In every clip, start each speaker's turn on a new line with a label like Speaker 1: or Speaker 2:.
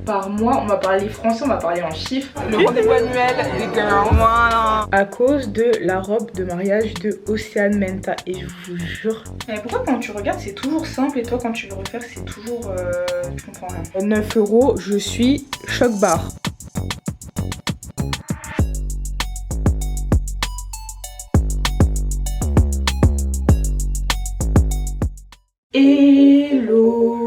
Speaker 1: par mois, on va parler français, on va parler en chiffres.
Speaker 2: Le rendez-vous annuel des girls. Voilà.
Speaker 1: À cause de la robe de mariage de Océane Menta. Et je vous jure... Mais pourquoi quand tu regardes c'est toujours simple et toi quand tu veux refaire c'est toujours... je comprends rien. 9 €, je suis choc barre. Hello,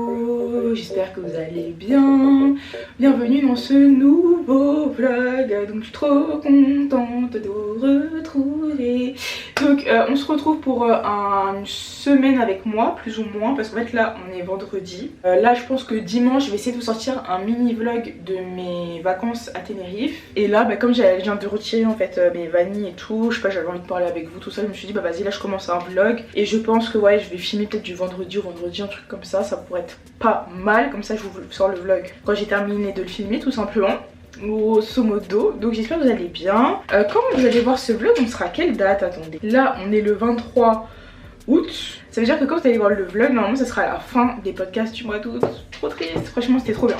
Speaker 1: j'espère que vous allez bien. Bienvenue dans ce nouveau vlog. Donc je suis trop contente de vous retrouver. Donc on se retrouve pour une semaine avec moi, plus ou moins, parce qu'en fait là on est vendredi. Là je pense que dimanche je vais essayer de vous sortir un mini vlog de mes vacances à Tenerife. Et là comme je viens de retirer en fait mes vanilles et tout, je sais pas, j'avais envie de parler avec vous tout ça, je me suis dit bah vas-y là je commence un vlog. Et je pense que ouais je vais filmer peut-être du vendredi au vendredi, un truc comme ça pourrait être pas mal. Comme ça je vous sors le vlog quand j'ai terminé de le filmer tout simplement. Grosso modo, donc j'espère que vous allez bien. Quand vous allez voir ce vlog, on sera à quelle date? Attendez, là on est le 23 août. Ça veut dire que quand vous allez voir le vlog, normalement ça sera à la fin des podcasts du mois d'août. Trop triste, franchement c'était trop bien.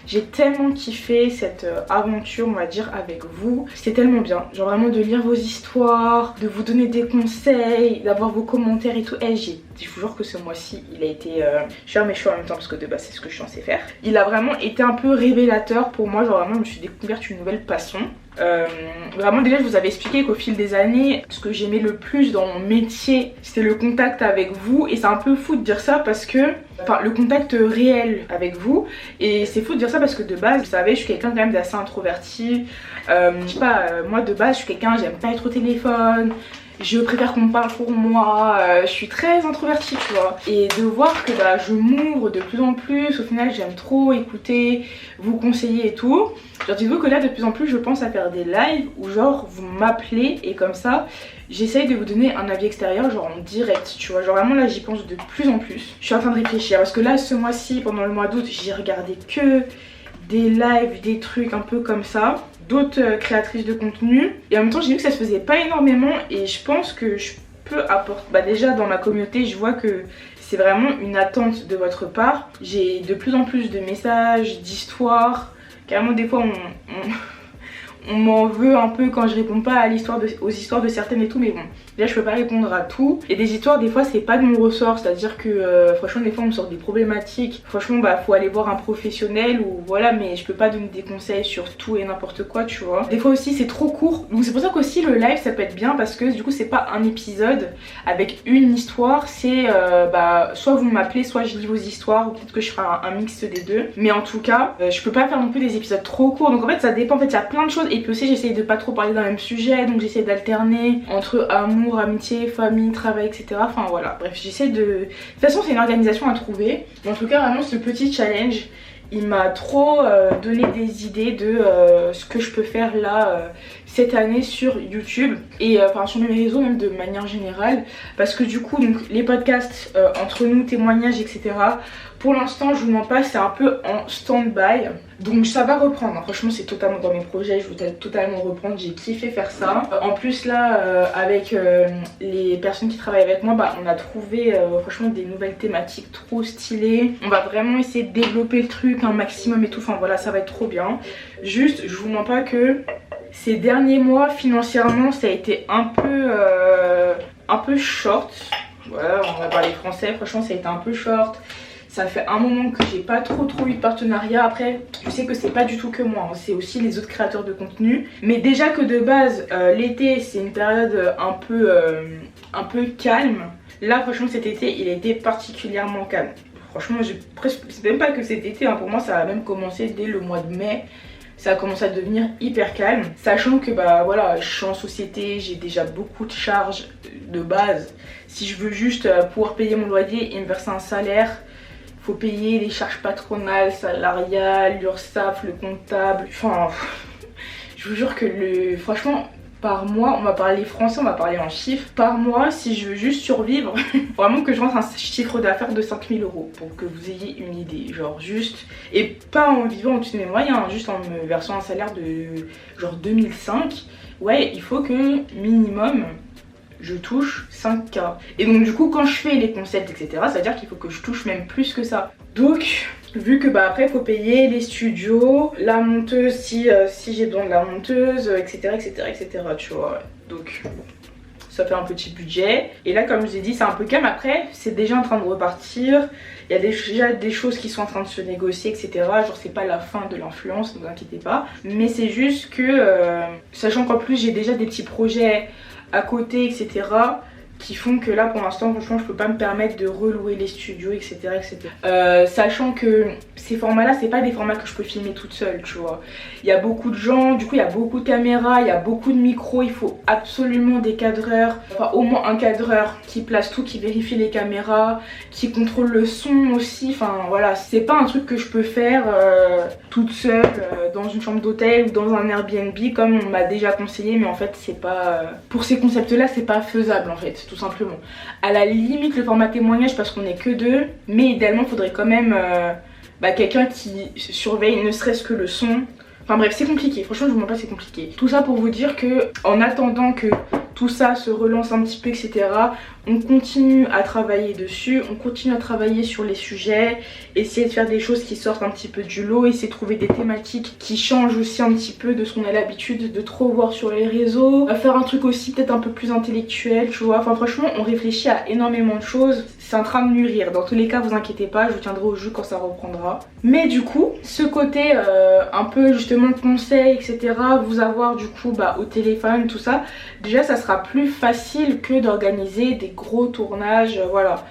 Speaker 1: J'ai tellement kiffé cette aventure, on va dire, avec vous. C'était tellement bien. Genre vraiment de lire vos histoires, de vous donner des conseils, d'avoir vos commentaires et tout. Et je vous jure que ce mois-ci, il a été... je vais faire mes choix en même temps parce que de base c'est ce que je suis censée faire. Il a vraiment été un peu révélateur pour moi. Genre vraiment je me suis découverte une nouvelle passion. Vraiment déjà je vous avais expliqué qu'au fil des années ce que j'aimais le plus dans mon métier c'était le contact avec vous. Et c'est un peu fou de dire ça parce que enfin le contact réel avec vous. Et c'est fou de dire ça parce que de base vous savez je suis quelqu'un quand même d'assez introverti. Je sais pas, moi de base je suis quelqu'un, j'aime pas être au téléphone, je préfère qu'on me parle pour moi, je suis très introvertie tu vois. Et de voir que bah, je m'ouvre de plus en plus, au final j'aime trop écouter, vous conseiller et tout. Genre dites-vous que là de plus en plus je pense à faire des lives où genre vous m'appelez et comme ça j'essaye de vous donner un avis extérieur genre en direct tu vois. Genre vraiment là j'y pense de plus en plus. Je suis en train de réfléchir parce que là ce mois-ci pendant le mois d'août j'ai regardé que des lives, des trucs un peu comme ça, d'autres créatrices de contenu. Et en même temps j'ai vu que ça se faisait pas énormément et je pense que je peux apporter, bah déjà dans ma communauté je vois que c'est vraiment une attente de votre part. J'ai de plus en plus de messages, d'histoires, carrément des fois on m'en veut un peu quand je réponds pas aux histoires de certaines et tout, mais bon, là je peux pas répondre à tout. Et des histoires des fois c'est pas de mon ressort, c'est à dire que franchement des fois on me sort des problématiques, franchement bah faut aller voir un professionnel ou voilà, mais je peux pas donner des conseils sur tout et n'importe quoi tu vois. Des fois aussi c'est trop court, donc c'est pour ça qu'aussi le live ça peut être bien parce que du coup c'est pas un épisode avec une histoire, c'est bah soit vous m'appelez, soit je lis vos histoires ou peut-être que je ferai un mix des deux. Mais en tout cas je peux pas faire non plus des épisodes trop courts, donc en fait ça dépend, en fait il y a plein de choses. Et puis aussi j'essaye de pas trop parler d'un même sujet, donc j'essaie d'alterner entre amour, amitié, famille, travail, etc. Enfin voilà, bref j'essaie de... De toute façon c'est une organisation à trouver. Mais en tout cas vraiment ce petit challenge il m'a trop donné des idées de ce que je peux faire là cette année sur YouTube et enfin sur mes réseaux même de manière générale, parce que du coup donc les podcasts entre nous, témoignages etc, pour l'instant je vous mens pas c'est un peu en stand-by, donc ça va reprendre. Franchement c'est totalement dans mes projets, je veux totalement reprendre, j'ai kiffé faire ça. En plus là avec les personnes qui travaillent avec moi bah, on a trouvé franchement des nouvelles thématiques trop stylées. On va vraiment essayer de développer le truc un maximum et tout, enfin voilà ça va être trop bien. Juste je vous mens pas que ces derniers mois financièrement ça a été un peu short. Voilà on va parler français, franchement ça a été un peu short. Ça fait un moment que j'ai pas trop eu de partenariat. Après je sais que c'est pas du tout que moi hein. C'est aussi les autres créateurs de contenu. Mais déjà que de base l'été c'est une période un peu calme. Là franchement cet été il a été particulièrement calme. Franchement c'est même pas que cet été hein. Pour moi ça a même commencé dès le mois de mai. Ça a commencé à devenir hyper calme, sachant que bah voilà je suis en société, j'ai déjà beaucoup de charges de base. Si je veux juste pouvoir payer mon loyer et me verser un salaire, faut payer les charges patronales, salariales, l'URSSAF, le comptable, enfin je vous jure que franchement par mois, on va parler français, on va parler en chiffres. Par mois, si je veux juste survivre, vraiment que je rentre un chiffre d'affaires de 5 000 € pour que vous ayez une idée. Genre juste, et pas en vivant au-dessus de mes moyens, hein, juste en me versant un salaire de genre 2005. Ouais, il faut que minimum je touche 5K. Et donc du coup quand je fais les concepts etc, ça veut dire qu'il faut que je touche même plus que ça. Donc vu que bah après il faut payer les studios, la monteuse si j'ai besoin de la monteuse, etc tu vois. Donc ça fait un petit budget. Et là comme je vous ai dit c'est un peu calme, après c'est déjà en train de repartir. Il y a déjà des choses qui sont en train de se négocier etc. Genre c'est pas la fin de l'influence, ne vous inquiétez pas. Mais c'est juste que sachant qu'en plus j'ai déjà des petits projets à côté etc, qui font que là pour l'instant franchement je peux pas me permettre de relouer les studios etc sachant que ces formats là c'est pas des formats que je peux filmer toute seule tu vois. Il y a beaucoup de gens, du coup il y a beaucoup de caméras, il y a beaucoup de micros, il faut absolument des cadreurs, enfin au moins un cadreur qui place tout, qui vérifie les caméras, qui contrôle le son aussi, enfin voilà, c'est pas un truc que je peux faire toute seule dans une chambre d'hôtel ou dans un Airbnb comme on m'a déjà conseillé, mais en fait c'est pas pour ces concepts là c'est pas faisable en fait, tout simplement. À la limite le format témoignage parce qu'on est que deux, mais idéalement il faudrait quand même quelqu'un qui surveille ne serait-ce que le son. Enfin bref c'est compliqué, franchement je vous mens pas c'est compliqué. Tout ça pour vous dire que en attendant que tout ça se relance un petit peu etc, on continue à travailler dessus, on continue à travailler sur les sujets, essayer de faire des choses qui sortent un petit peu du lot, essayer de trouver des thématiques qui changent aussi un petit peu de ce qu'on a l'habitude de trop voir sur les réseaux, faire un truc aussi peut-être un peu plus intellectuel tu vois. Enfin franchement on réfléchit à énormément de choses, c'est en train de mûrir. Dans tous les cas vous inquiétez pas, je vous tiendrai au jus quand ça reprendra. Mais du coup ce côté un peu justement conseil etc, vous avoir du coup au téléphone tout ça, déjà ça sera plus facile que d'organiser des gros tournages, voilà.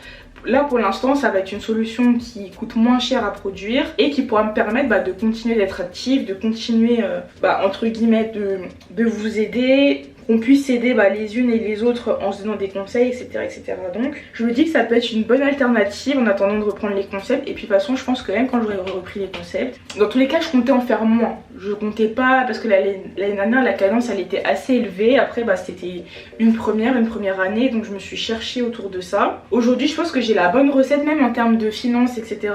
Speaker 1: Là pour l'instant ça va être une solution qui coûte moins cher à produire et qui pourra me permettre de continuer d'être active, de continuer entre guillemets de vous aider, qu'on puisse s'aider les unes et les autres en se donnant des conseils etc. Donc je me dis que ça peut être une bonne alternative en attendant de reprendre les concepts. Et puis de toute façon je pense que même quand j'aurai repris les concepts, dans tous les cas je comptais en faire moins. Je comptais pas parce que l'année dernière la cadence elle était assez élevée. Après c'était une première année, donc je me suis cherchée autour de ça. Aujourd'hui je pense que j'ai la bonne recette même en termes de finances etc.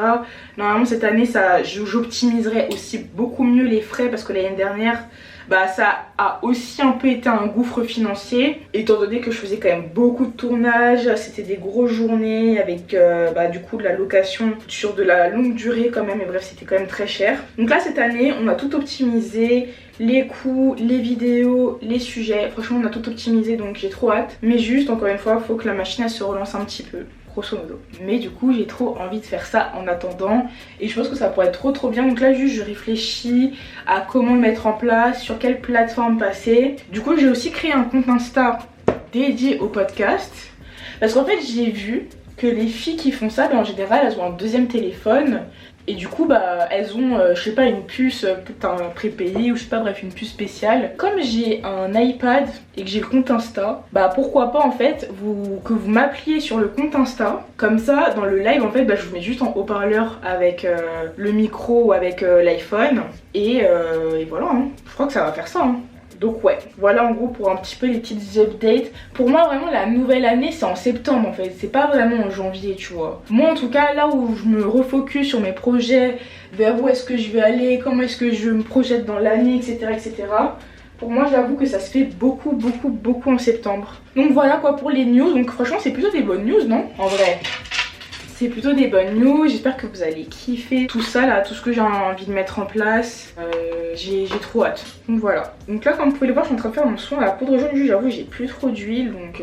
Speaker 1: Normalement cette année j'optimiserai aussi beaucoup mieux les frais parce que l'année dernière ça a aussi un peu été un gouffre financier étant donné que je faisais quand même beaucoup de tournages, c'était des grosses journées avec du coup de la location sur de la longue durée quand même, et bref c'était quand même très cher. Donc là cette année on a tout optimisé, les coûts, les vidéos, les sujets, franchement on a tout optimisé donc j'ai trop hâte. Mais juste encore une fois faut que la machine elle se relance un petit peu, grosso modo. Mais du coup j'ai trop envie de faire ça en attendant et je pense que ça pourrait être trop bien. Donc là juste je réfléchis à comment le mettre en place, sur quelle plateforme passer. Du coup j'ai aussi créé un compte Insta dédié au podcast parce qu'en fait j'ai vu que les filles qui font ça en général elles ont un deuxième téléphone. Et du coup elles ont je sais pas une puce peut-être un prépayé ou je sais pas, bref une puce spéciale. Comme j'ai un iPad et que j'ai le compte Insta, pourquoi pas en fait que vous m'appeliez sur le compte Insta. Comme ça dans le live en fait je vous mets juste en haut-parleur avec le micro ou avec l'iPhone et voilà hein. Je crois que ça va faire ça hein. Donc ouais, voilà en gros pour un petit peu les petites updates. Pour moi vraiment la nouvelle année c'est en septembre en fait, c'est pas vraiment en janvier tu vois. Moi en tout cas là où je me refocus sur mes projets, vers où est-ce que je vais aller, comment est-ce que je me projette dans l'année etc. Pour moi j'avoue que ça se fait beaucoup en septembre. Donc voilà quoi pour les news, donc franchement c'est plutôt des bonnes news non? En vrai c'est plutôt des bonnes news, j'espère que vous allez kiffer tout ça là, tout ce que j'ai envie de mettre en place. J'ai trop hâte. Donc voilà. Donc là comme vous pouvez le voir je suis en train de faire mon soin à la poudre jaune, j'avoue j'ai plus trop d'huile donc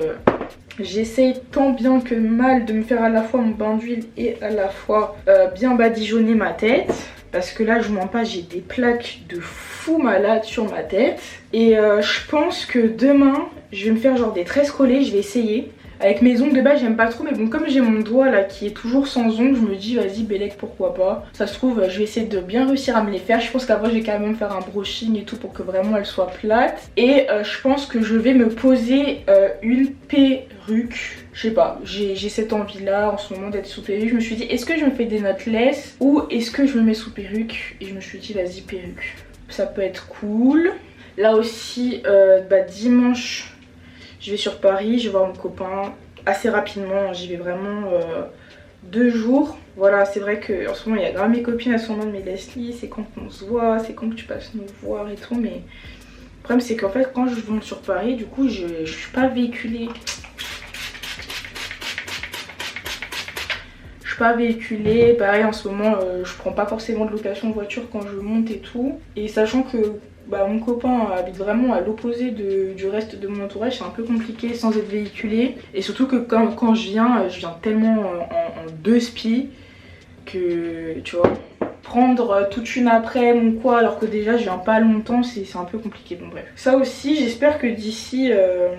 Speaker 1: j'essaye tant bien que mal de me faire à la fois mon bain d'huile et à la fois bien badigeonner ma tête. Parce que là je vous mens pas, j'ai des plaques de fou malade sur ma tête. Et je pense que demain je vais me faire genre des tresses collées, je vais essayer. Avec mes ongles de base j'aime pas trop, mais bon comme j'ai mon doigt là qui est toujours sans ongles, je me dis vas-y Bélec pourquoi pas. Ça se trouve je vais essayer de bien réussir à me les faire. Je pense qu'après je vais quand même faire un brushing et tout pour que vraiment elles soient plates. Et je pense que je vais me poser une perruque. Je sais pas, j'ai cette envie là en ce moment d'être sous perruque. Je me suis dit est-ce que je me fais des knotless ou est-ce que je me mets sous perruque. Et je me suis dit vas-y perruque, ça peut être cool. Là aussi dimanche je vais sur Paris, je vais voir mon copain assez rapidement, j'y vais vraiment 2 jours. Voilà, c'est vrai qu'en ce moment il y a grave mes copines, elles sont en mode mais Leslie c'est quand qu'on se voit, c'est quand que tu passes nous voir et tout. Mais le problème c'est qu'en fait quand je monte sur Paris du coup je suis pas véhiculée. pas véhiculée. Pareil en ce moment je prends pas forcément de location de voiture quand je monte et tout. Et sachant que mon copain habite vraiment à l'opposé du reste de mon entourage, c'est un peu compliqué sans être véhiculé. Et surtout que quand je viens tellement en deux spies que tu vois, prendre toute une après-midi ou quoi alors que déjà je viens pas longtemps, c'est un peu compliqué. Bon bref, ça aussi j'espère que d'ici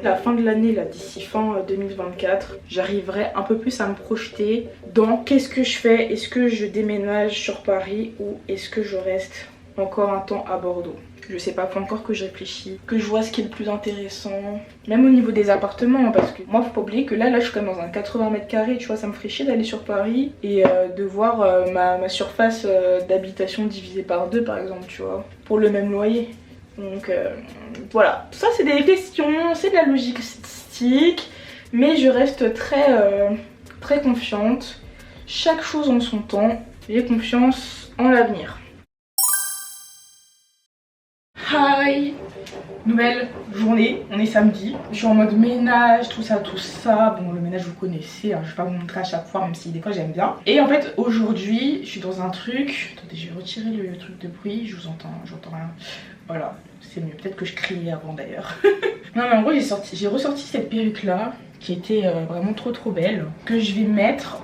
Speaker 1: la fin de l'année, là d'ici fin 2024, j'arriverai un peu plus à me projeter dans qu'est-ce que je fais. Est-ce que je déménage sur Paris ou est-ce que je reste encore un temps à Bordeaux? Je sais pas, faut encore que je réfléchisse, que je vois ce qui est le plus intéressant. Même au niveau des appartements, parce que moi faut pas oublier que là je suis quand même dans un 80 mètres carrés, tu vois, ça me ferait chier d'aller sur Paris et de voir ma surface d'habitation divisée par 2 par exemple, tu vois, pour le même loyer. Donc voilà, ça c'est des questions, c'est de la logique statistique, mais je reste très confiante. Chaque chose en son temps, j'ai confiance en l'avenir. Hi! Nouvelle journée, on est samedi, je suis en mode ménage, tout ça. Bon, le ménage vous connaissez, hein, je vais pas vous montrer à chaque fois, même si des fois j'aime bien. Et en fait aujourd'hui je suis dans un truc, attendez, je vais retirer le truc de bruit, j'entends rien. Voilà, c'est mieux, peut-être que je criais avant d'ailleurs. Non mais en gros j'ai ressorti cette perruque là qui était vraiment trop belle, que je vais mettre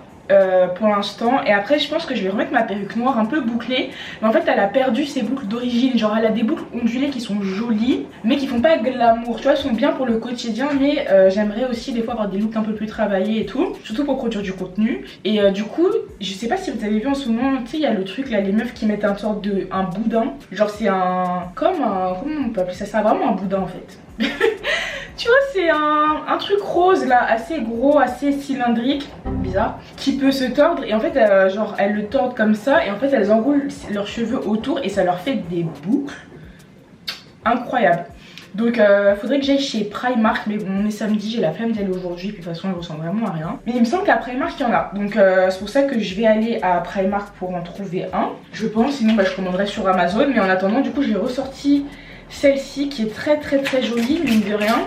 Speaker 1: pour l'instant, et après je pense que je vais remettre ma perruque noire un peu bouclée, mais en fait elle a perdu ses boucles d'origine, genre elle a des boucles ondulées qui sont jolies mais qui font pas glamour, tu vois, elles sont bien pour le quotidien, mais j'aimerais aussi des fois avoir des looks un peu plus travaillés et tout, surtout pour produire du contenu. Et du coup je sais pas si vous avez vu en ce moment, tu sais il y a le truc là, les meufs qui mettent un sorte de boudin, genre c'est comment on peut appeler ça, c'est vraiment un boudin en fait. Tu vois, c'est un truc rose là, assez gros, assez cylindrique, bizarre, qui peut se tordre. Et en fait, genre, elles le tordent comme ça. Et en fait, elles enroulent leurs cheveux autour et ça leur fait des boucles. Incroyable. Donc, faudrait que j'aille chez Primark. Mais bon, on est samedi, j'ai la flemme d'y aller aujourd'hui. Puis de toute façon, elle ressemble vraiment à rien. Mais il me semble qu'à Primark, il y en a. Donc, c'est pour ça que je vais aller à Primark pour en trouver un. Je pense, sinon, je commanderai sur Amazon. Mais en attendant, du coup, je l'ai ressorti. Celle-ci qui est très jolie, mine de rien.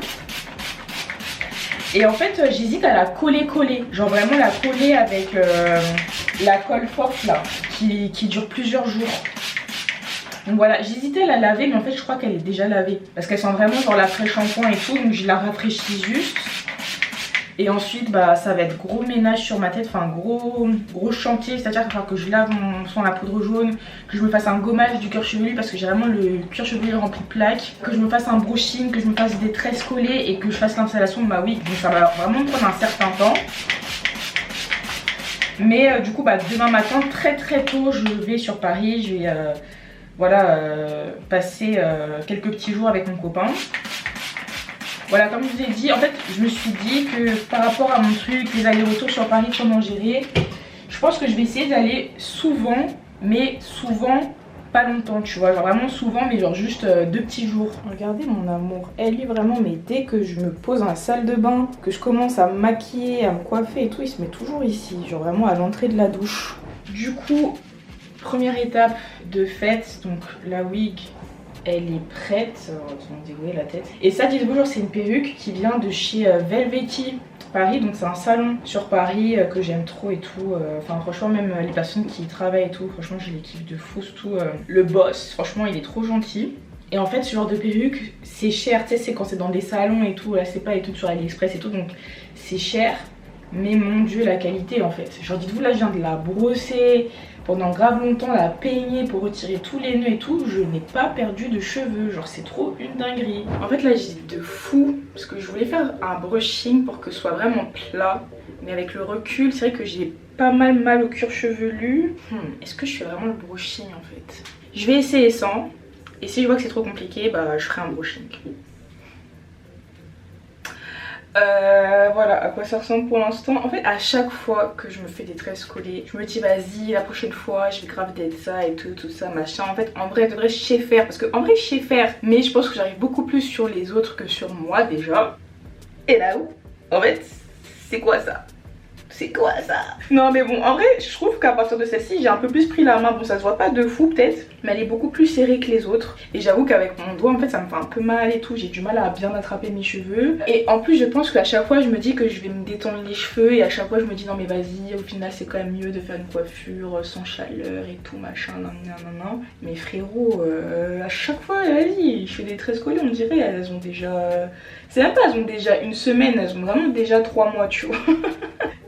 Speaker 1: Et en fait j'hésite à la coller, genre vraiment la coller avec la colle forte là, qui dure plusieurs jours. Donc voilà, j'hésitais à la laver, mais en fait je crois qu'elle est déjà lavée, parce qu'elle sent vraiment genre l'après-shampoing et tout, donc je la rafraîchis juste. Et ensuite ça va être gros ménage sur ma tête, enfin gros chantier, c'est-à-dire qu'il va falloir que je lave mon soin à la poudre jaune, que je me fasse un gommage du cuir chevelu parce que j'ai vraiment le cuir chevelu rempli de plaques, que je me fasse un brushing, que je me fasse des tresses collées et que je fasse l'installation de ma wig. Donc ça va vraiment prendre un certain temps. Mais du coup demain matin très tôt je vais sur Paris, je vais passer quelques petits jours avec mon copain. Voilà, comme je vous ai dit, en fait, je me suis dit que par rapport à mon truc, les allers-retours sur Paris, comment gérer, je pense que je vais essayer d'aller souvent, mais souvent, pas longtemps, tu vois. Genre vraiment souvent, mais genre juste 2 petits jours. Regardez mon amour, elle lui vraiment, mais dès que je me pose dans la salle de bain, que je commence à me maquiller, à me coiffer et tout, il se met toujours ici, genre vraiment à l'entrée de la douche. Du coup, première étape de fête, donc la wig. Elle est prête, on dégoûter la tête. Et ça, dites-vous, genre c'est une perruque qui vient de chez Velvety Paris, donc c'est un salon sur Paris que j'aime trop et tout. Enfin franchement même les personnes qui y travaillent et tout, franchement je les kiffe de fou, surtout le boss, franchement il est trop gentil. Et en fait ce genre de perruque c'est cher, tu sais c'est quand c'est dans des salons et tout, là c'est pas et tout sur AliExpress et tout, donc c'est cher. Mais mon dieu la qualité en fait, genre dites-vous là je viens de la brosser pendant grave longtemps, la peigner pour retirer tous les nœuds et tout, je n'ai pas perdu de cheveux, genre c'est trop une dinguerie. En fait là j'hésite de fou parce que je voulais faire un brushing pour que ce soit vraiment plat, mais avec le recul c'est vrai que j'ai pas mal au cuir chevelu. Est-ce que je fais vraiment le brushing en fait? Je vais essayer sans, et si je vois que c'est trop compliqué je ferai un brushing. Voilà à quoi ça ressemble pour l'instant. En fait à chaque fois que je me fais des tresses collées, je me dis vas-y la prochaine fois je vais grave d'être ça et tout ça machin. En fait en vrai de vrai je sais faire, parce que en vrai je sais faire, mais je pense que j'arrive beaucoup plus sur les autres que sur moi déjà. Et là où en fait c'est quoi ça? C'est quoi ça? Non mais bon, en vrai, je trouve qu'à partir de celle-ci, j'ai un peu plus pris la main. Bon, ça se voit pas de fou peut-être, mais elle est beaucoup plus serrée que les autres. Et j'avoue qu'avec mon doigt, en fait, ça me fait un peu mal et tout. J'ai du mal à bien attraper mes cheveux. Et en plus, je pense qu'à chaque fois, je me dis que je vais me détendre les cheveux. Et à chaque fois, je me dis non mais vas-y, au final, c'est quand même mieux de faire une coiffure sans chaleur et tout, machin, nan. Mais frérot, à chaque fois, vas-y, je fais des tresses collées, on dirait, elles ont déjà... C'est même pas, elles ont déjà une semaine, elles ont vraiment déjà 3 mois, tu vois.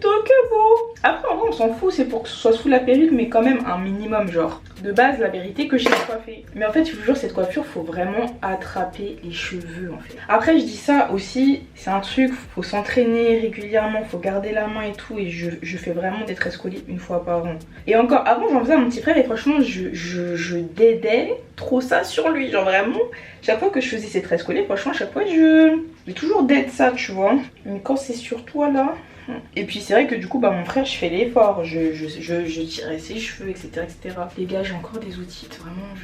Speaker 1: Donc bon, après en vrai on s'en fout, c'est pour que ce soit sous la perruque mais quand même un minimum genre. De base la vérité que je sais coiffer. Mais en fait je vous jure cette coiffure faut vraiment attraper les cheveux en fait. Après je dis ça aussi, c'est un truc, faut s'entraîner régulièrement, faut garder la main et tout. Et je fais vraiment des tresses collées une fois par an. Et encore avant j'en faisais à mon petit frère et franchement je dédais trop ça sur lui. Genre vraiment, chaque fois que je faisais ces tresses collées, franchement à chaque fois j'ai toujours d'aide ça tu vois. Mais quand c'est sur toi là... Et puis c'est vrai que du coup bah mon frère je fais l'effort, je tirais ses cheveux etc etc. Les gars j'ai encore des otites, vraiment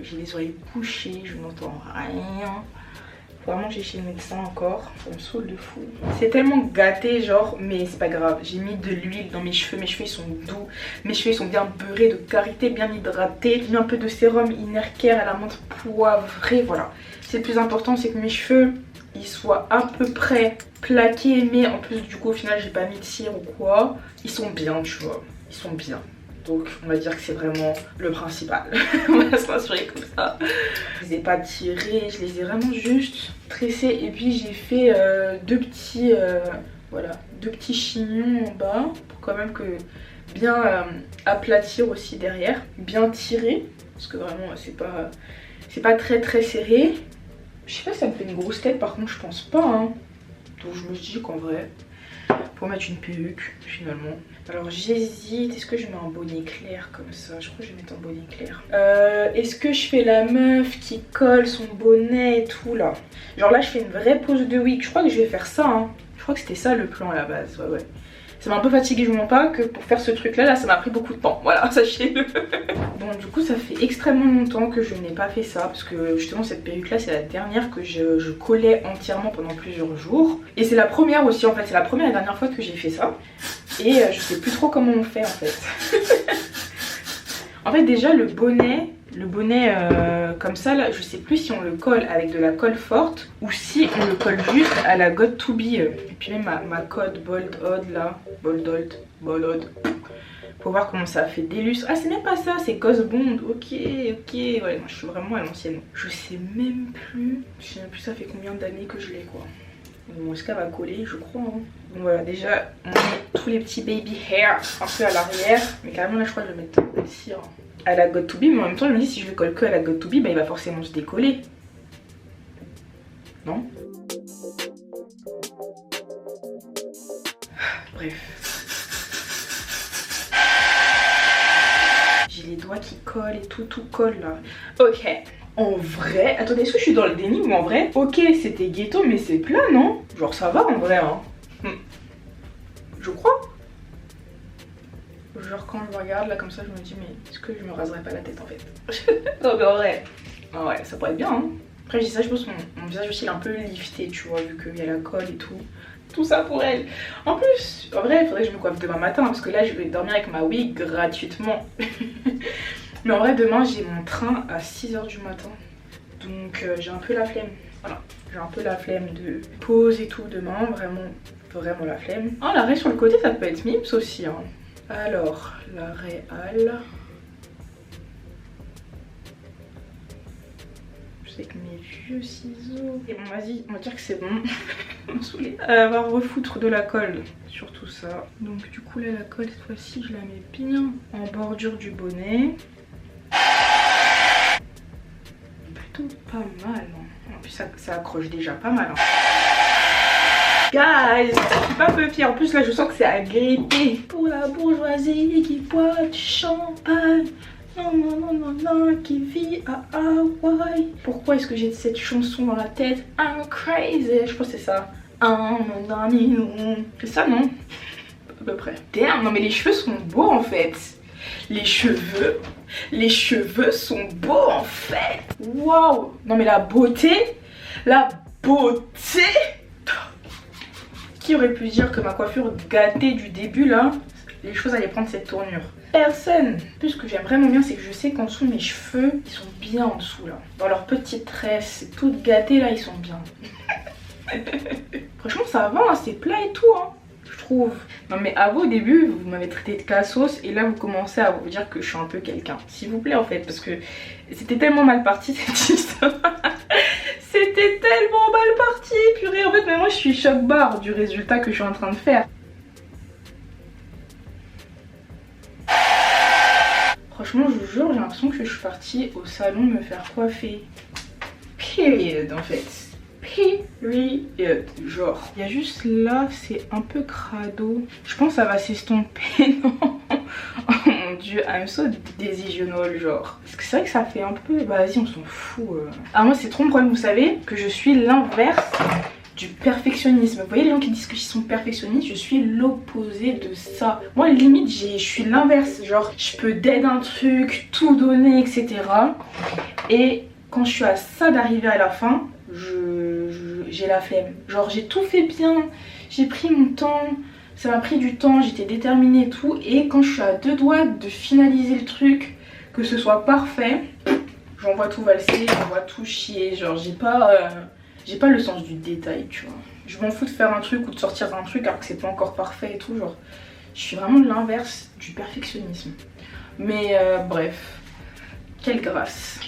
Speaker 1: j'ai les oreilles bouchées, je n'entends rien. Vraiment j'ai chez le médecin encore, ça me saoule de fou. C'est tellement gâté genre, mais c'est pas grave. J'ai mis de l'huile dans mes cheveux ils sont doux. Mes cheveux ils sont bien beurrés de karité, bien hydratés. J'ai mis un peu de sérum Inner Care à la menthe poivrée, voilà. C'est le plus important, c'est que mes cheveux ils soient à peu près plaqués, mais en plus du coup au final j'ai pas mis de cire ou quoi. Ils sont bien tu vois, ils sont bien. Donc on va dire que c'est vraiment le principal. On va se rassurer comme ça. Je les ai pas tirés, je les ai vraiment juste tressés. Et puis j'ai fait deux petits chignons en bas pour quand même que bien aplatir aussi derrière. Bien tirer parce que vraiment c'est pas très serré. Je sais pas si ça me fait une grosse tête par contre je pense pas hein. Donc je me dis qu'en vrai pour mettre une perruque finalement. Alors j'hésite, est-ce que je mets un bonnet clair comme ça? Je crois que je vais mettre un bonnet clair. Est-ce que je fais la meuf qui colle son bonnet et tout là? Genre là je fais une vraie pose de wig, je crois que je vais faire ça hein. Je crois que c'était ça le plan à la base, ouais. Ça m'a un peu fatiguée, je vous mens pas, que pour faire ce truc là ça m'a pris beaucoup de temps, voilà, sachez-le. Bon du coup ça fait extrêmement longtemps que je n'ai pas fait ça parce que justement cette perruque là c'est la dernière que je collais entièrement pendant plusieurs jours. Et c'est la première aussi en fait, c'est la première et dernière fois que j'ai fait ça. Et je sais plus trop comment on fait en fait. En fait déjà le bonnet comme ça là, je sais plus si on le colle avec de la colle forte ou si on le colle juste à la Got To Be. Et puis même ma code Bold Odd là, Bold Odd. Pour voir comment ça fait des lustres. Ah c'est même pas ça, c'est Cos Bond. Ok. Ouais non, je suis vraiment à l'ancienne. Je sais même plus ça fait combien d'années que je l'ai quoi. Bon, est-ce qu'elle va coller? Je crois hein. Donc voilà, déjà on met tous les petits baby hair un peu à l'arrière. Mais carrément là je crois que je vais mettre ici hein, à la Got To Be. Mais en même temps je me dis si je le colle que à la Got To Be bah il va forcément se décoller. Non? Bref. J'ai les doigts qui collent et tout colle là. Ok. En vrai, attendez, est-ce que je suis dans le déni ou en vrai? Ok, c'était ghetto mais c'est plat non? Genre ça va en vrai hein. Je crois. Genre quand je me regarde là comme ça je me dis mais est-ce que je me raserais pas la tête en fait? Non mais en vrai, ouais ça pourrait être bien hein. Après je dis ça, je pense que mon visage aussi il est un peu lifté tu vois vu qu'il y a la colle et tout. Tout ça pour elle. En plus, en vrai il faudrait que je me coiffe demain matin parce que là je vais dormir avec ma wig gratuitement. Mais en vrai demain j'ai mon train à 6 h du matin. Donc j'ai un peu la flemme. Voilà, j'ai un peu la flemme de pause et tout demain. Vraiment la flemme. Ah l'arrêt sur le côté ça peut être mips aussi hein. Alors l'arrêt réal. Avec mes vieux ciseaux. Et bon vas-y, on va dire que c'est bon. On m'a saoulée. On va refoutre de la colle sur tout ça. Donc du coup là la colle cette fois-ci je la mets bien en bordure du bonnet. Plutôt pas mal hein. En plus ça accroche déjà pas mal hein. Guys, je suis pas peu fière. En plus là je sens que c'est agrippé. Pour la bourgeoisie qui boit du champagne. Non, qui vit à Hawaï. Pourquoi est-ce que j'ai cette chanson dans la tête? I'm crazy. Je pense que c'est ça. C'est ça non? À peu près. Damn, non mais les cheveux sont beaux en fait. Les cheveux sont beaux en fait. Waouh. Non mais la beauté. Qui aurait pu dire que ma coiffure gâtée du début là, les choses allaient prendre cette tournure? Personne. Plus ce que j'aime vraiment bien, c'est que je sais qu'en dessous mes cheveux, ils sont bien en dessous là. Dans leurs petites tresses, toutes gâtées là, ils sont bien. Franchement ça va, hein, c'est plat et tout hein, je trouve. Non mais à vous au début, vous m'avez traité de cassos et là vous commencez à vous dire que je suis un peu quelqu'un. S'il vous plaît en fait, parce que c'était tellement mal parti cette histoire. C'était tellement mal parti, purée. En fait, mais moi je suis choc-barre du résultat que je suis en train de faire. Franchement, je vous jure, j'ai l'impression que je suis partie au salon me faire coiffer. Period, en fait. Period. Genre, il y a juste là, c'est un peu crado. Je pense que ça va s'estomper, non? Oh mon dieu, I'm so décisionnel, genre. Parce que c'est vrai que ça fait un peu... Bah vas-y, on s'en fout. Ah moi c'est trop mon problème, vous savez, que je suis l'inverse du perfectionnisme. Vous voyez les gens qui disent qu'ils sont perfectionnistes, je suis l'opposé de ça. Moi limite, je suis l'inverse. Genre, je peux dead un truc, tout donner, etc. Et quand je suis à ça d'arriver à la fin, j'ai la flemme. Genre j'ai tout fait bien, j'ai pris mon temps. Ça m'a pris du temps, j'étais déterminée et tout. Et quand je suis à deux doigts de finaliser le truc, que ce soit parfait, j'envoie tout valser, j'envoie tout chier. Genre j'ai pas le sens du détail, tu vois. Je m'en fous de faire un truc ou de sortir un truc alors que c'est pas encore parfait et tout. Genre je suis vraiment l'inverse du perfectionnisme. Mais bref, quelle grâce.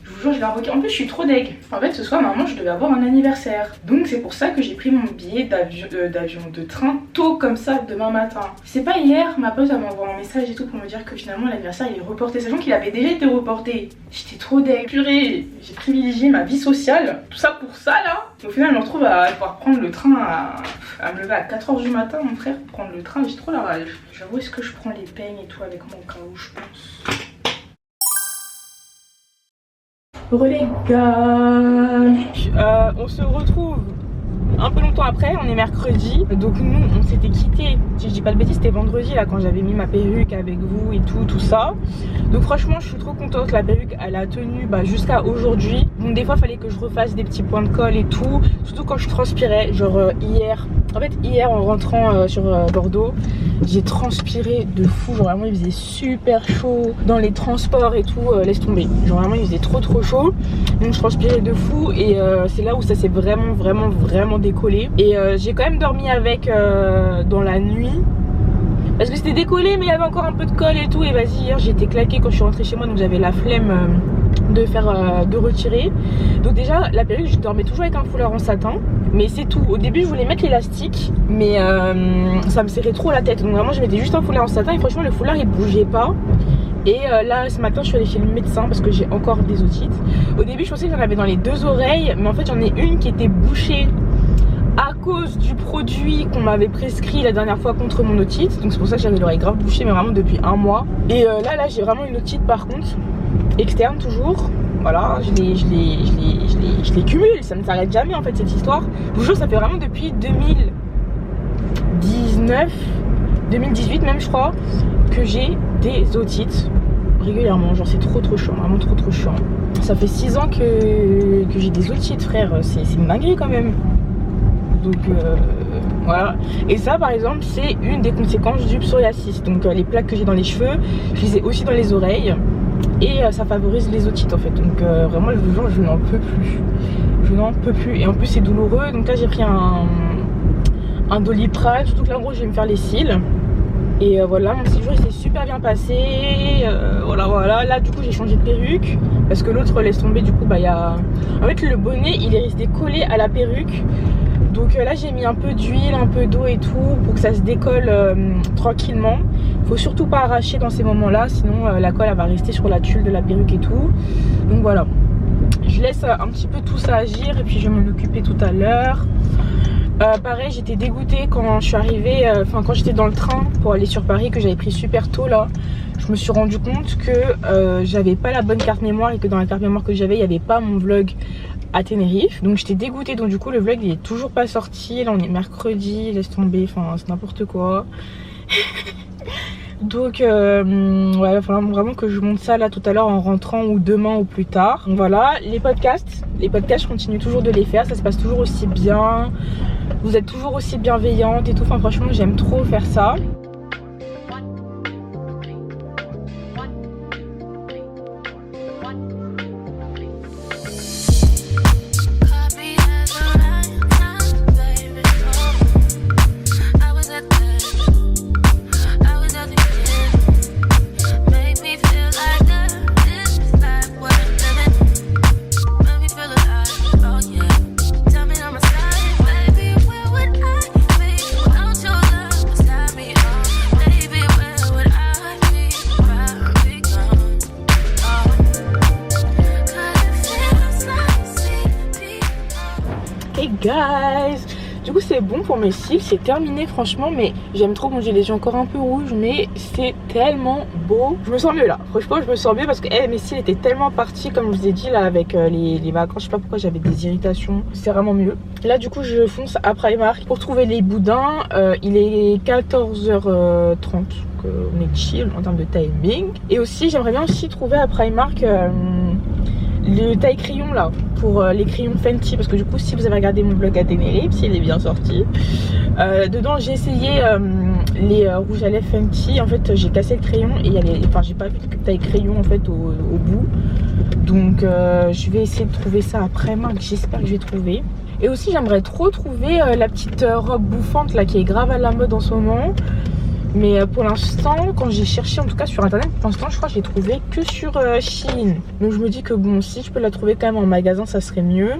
Speaker 1: Je vous jure, je vais invoquer. En plus, je suis trop deg. En fait, ce soir, normalement, je devais avoir un anniversaire. Donc, c'est pour ça que j'ai pris mon billet de train tôt comme ça demain matin. C'est pas hier, ma pote elle m'a envoyé un message et tout pour me dire que finalement l'anniversaire il est reporté, sachant qu'il avait déjà été reporté. J'étais trop deg. Purée, j'ai privilégié ma vie sociale. Tout ça pour ça là. Au final, je me retrouve à devoir prendre le train à me lever à 4 h du matin, mon frère, pour prendre le train. J'ai trop la rage. J'avoue, est-ce que je prends les peignes et tout avec moi au cas où je pense. Les gars, on se retrouve un peu longtemps après, on est mercredi. Donc nous on s'était quitté, si je dis pas de bêtises, c'était vendredi là quand j'avais mis ma perruque avec vous et tout ça. Donc franchement je suis trop contente, la perruque elle a tenu jusqu'à aujourd'hui. Donc des fois fallait que je refasse des petits points de colle et tout, surtout quand je transpirais. Genre hier, en fait hier en rentrant sur Bordeaux, j'ai transpiré de fou. Genre vraiment il faisait super chaud dans les transports et tout, laisse tomber. Genre vraiment il faisait trop chaud, donc je transpirais de fou. Et c'est là où ça s'est vraiment décollé. Et j'ai quand même dormi avec dans la nuit parce que c'était décollé mais il y avait encore un peu de colle et tout. Et vas-y, hier j'étais claquée quand je suis rentrée chez moi, donc j'avais la flemme de retirer. Donc déjà la perruque je dormais toujours avec un foulard en satin, mais c'est tout. Au début je voulais mettre l'élastique mais ça me serrait trop la tête, donc vraiment je mettais juste un foulard en satin et franchement le foulard il bougeait pas. Et là ce matin je suis allée chez le médecin parce que j'ai encore des otites. Au début je pensais que j'en avais dans les deux oreilles, mais en fait j'en ai une qui était bouchée à cause du produit qu'on m'avait prescrit la dernière fois contre mon otite. Donc c'est pour ça que j'avais l'oreille grave bouchée, mais vraiment depuis un mois. Et là j'ai vraiment une otite par contre, externe toujours. Voilà, je les cumule, ça ne s'arrête jamais en fait cette histoire. Je vous jure, ça fait vraiment depuis 2019, 2018 même je crois, que j'ai des otites régulièrement. Genre c'est trop chiant, vraiment trop chiant. Ça fait 6 ans que j'ai des otites frère, c'est une dinguerie quand même. Donc voilà. Et ça par exemple c'est une des conséquences du psoriasis. Donc les plaques que j'ai dans les cheveux, je les ai aussi dans les oreilles. Et ça favorise les otites en fait. Donc vraiment je vous jure, je n'en peux plus. Je n'en peux plus. Et en plus c'est douloureux. Donc là j'ai pris un Doliprane. Surtout que là en gros je vais me faire les cils. Et voilà, mon séjour il s'est super bien passé. Voilà. Là du coup j'ai changé de perruque parce que l'autre laisse tomber. Du coup il y a... En fait le bonnet il est resté collé à la perruque. Donc là j'ai mis un peu d'huile, un peu d'eau et tout pour que ça se décolle tranquillement. Faut surtout pas arracher dans ces moments là, sinon la colle elle va rester sur la tulle de la perruque et tout. Donc voilà, je laisse un petit peu tout ça agir et puis je vais m'en occuper tout à l'heure. Pareil j'étais dégoûtée quand je suis arrivée, quand j'étais dans le train pour aller sur Paris, que j'avais pris super tôt là. Je me suis rendu compte que j'avais pas la bonne carte mémoire et que dans la carte mémoire que j'avais il n'y avait pas mon vlog à Tenerife. Donc j'étais dégoûtée, donc du coup le vlog il est toujours pas sorti. Là on est mercredi, laisse tomber, enfin c'est n'importe quoi. Donc ouais, il va falloir vraiment que je monte ça là tout à l'heure en rentrant ou demain ou plus tard. Donc voilà, les podcasts je continue toujours de les faire, ça se passe toujours aussi bien. Vous êtes toujours aussi bienveillante et tout. Enfin franchement j'aime trop faire ça. Hey guys, du coup c'est bon pour mes cils, c'est terminé franchement, mais j'aime trop. Bon, j'ai les yeux encore un peu rouges, mais c'est tellement beau. Je me sens mieux là, franchement je me sens mieux parce que mes cils étaient tellement partis, comme je vous ai dit là, avec les vacances. Je sais pas pourquoi j'avais des irritations, c'est vraiment mieux. Là du coup je fonce à Primark pour trouver les boudins. Il est 14h30, donc on est chill en termes de timing. Et aussi j'aimerais bien aussi trouver à Primark le taille crayon là pour les crayons Fenty, parce que du coup si vous avez regardé mon vlog à Tenerife, il est bien sorti, dedans j'ai essayé les rouges à lèvres Fenty. En fait j'ai cassé le crayon et enfin j'ai pas vu de taille crayon en fait au bout, donc je vais essayer de trouver ça après. J'espère que je vais trouver. Et aussi j'aimerais trop trouver la petite robe bouffante là qui est grave à la mode en ce moment. Mais pour l'instant, quand j'ai cherché en tout cas sur internet, pour l'instant je crois que j'ai trouvé que sur Shein. Donc je me dis que bon, si je peux la trouver quand même en magasin, ça serait mieux.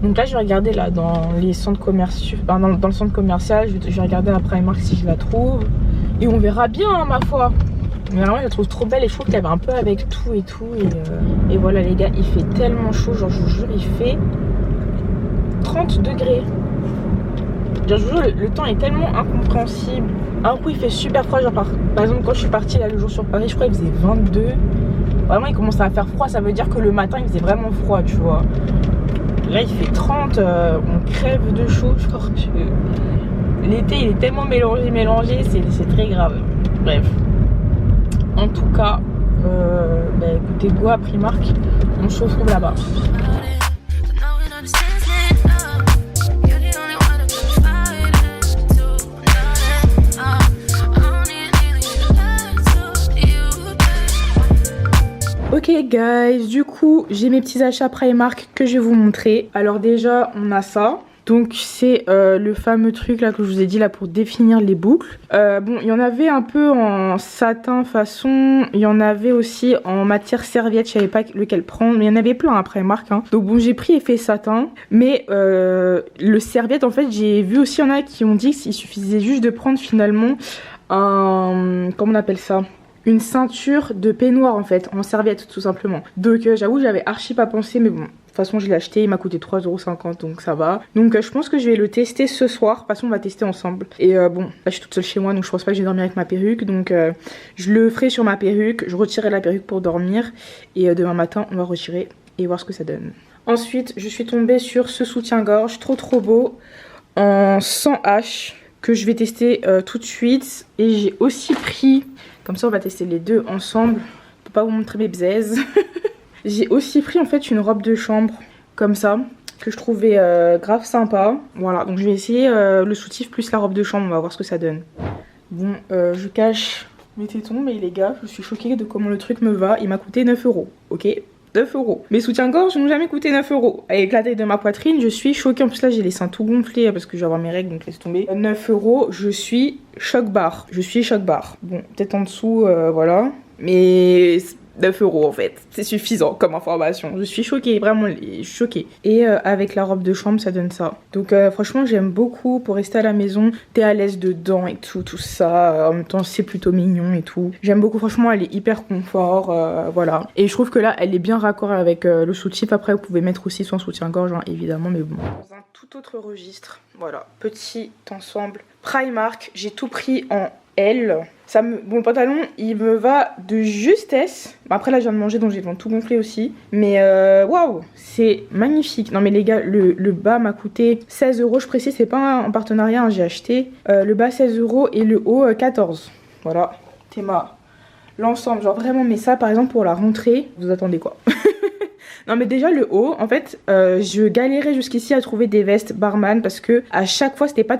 Speaker 1: Donc là je vais regarder là dans les centres commerciaux, dans le centre commercial, je vais regarder à Primark si je la trouve. Et on verra bien hein, ma foi. Mais vraiment je la trouve trop belle et je trouve qu'elle va un peu avec tout et tout. Et voilà les gars, il fait tellement chaud, genre je vous jure il fait 30 degrés. Genre, je vous jure, le temps est tellement incompréhensible. Un coup il fait super froid, genre par exemple quand je suis partie là le jour sur Paris, je crois qu'il faisait 22. Vraiment il commence à faire froid, ça veut dire que le matin il faisait vraiment froid, tu vois. Là il fait 30, on crève de chaud. L'été il est tellement mélangé, c'est très grave. Bref, en tout cas bah écoutez, go à Primark, on se retrouve là-bas. Ok guys, du coup j'ai mes petits achats Primark que je vais vous montrer. Alors déjà on a ça. Donc c'est le fameux truc là que je vous ai dit là pour définir les boucles. Bon il y en avait un peu en satin façon, il y en avait aussi en matière serviette, je savais pas lequel prendre, mais il y en avait plein à Primark hein. Donc bon j'ai pris effet satin, mais le serviette en fait j'ai vu aussi, il y en a qui ont dit qu'il suffisait juste de prendre finalement un, comment on appelle ça, une ceinture de peignoir en fait, en serviette tout simplement. Donc j'avoue j'avais archi pas pensé, mais bon, de toute façon je l'ai acheté, il m'a coûté 3,50 € donc ça va. Donc je pense que je vais le tester ce soir, de toute façon on va tester ensemble. Et bon, là je suis toute seule chez moi donc je pense pas que je vais dormir avec ma perruque. Donc je le ferai sur ma perruque, je retirerai la perruque pour dormir. Et demain matin on va retirer et voir ce que ça donne. Ensuite je suis tombée sur ce soutien-gorge trop beau en 100H que je vais tester tout de suite. Et j'ai aussi pris, comme ça on va tester les deux ensemble pour pas vous montrer mes bzaises. J'ai aussi pris en fait une robe de chambre comme ça que je trouvais grave sympa. Voilà, donc je vais essayer le soutif plus la robe de chambre, on va voir ce que ça donne. Bon, je cache mes tétons, mais les gars, je suis choquée de comment le truc me va. Il m'a coûté 9 €, ok, 9 €. Mes soutiens-gorge n'ont jamais coûté 9 €. Avec la taille de ma poitrine, je suis choquée. En plus là j'ai les seins tout gonflés parce que je vais avoir mes règles, donc laisse tomber. 9 €, je suis choc-barre. Je suis choc-barre. Bon, peut-être en dessous, voilà. Mais 9 € en fait, c'est suffisant comme information. Je suis choquée, vraiment choquée. Et avec la robe de chambre ça donne ça. Donc franchement j'aime beaucoup pour rester à la maison. T'es à l'aise dedans et tout ça. En même temps c'est plutôt mignon et tout. J'aime beaucoup, franchement elle est hyper confort, voilà. Et je trouve que là elle est bien raccord avec le soutif. Après vous pouvez mettre aussi son soutien-gorge hein, évidemment, mais bon. Dans un tout autre registre, voilà, petit ensemble Primark, j'ai tout pris en L. Bon, le pantalon il me va de justesse. Après là je viens de manger donc j'ai tout gonflé aussi. Mais waouh, c'est magnifique. Non mais les gars, le bas m'a coûté 16 €. Je précise, c'est pas en partenariat hein, j'ai acheté le bas 16 € et le haut 14. Voilà, Théma. L'ensemble, genre vraiment, mais ça par exemple pour la rentrée, vous attendez quoi? Non mais déjà le haut, en fait, je galérais jusqu'ici à trouver des vestes barman parce que à chaque fois c'était pas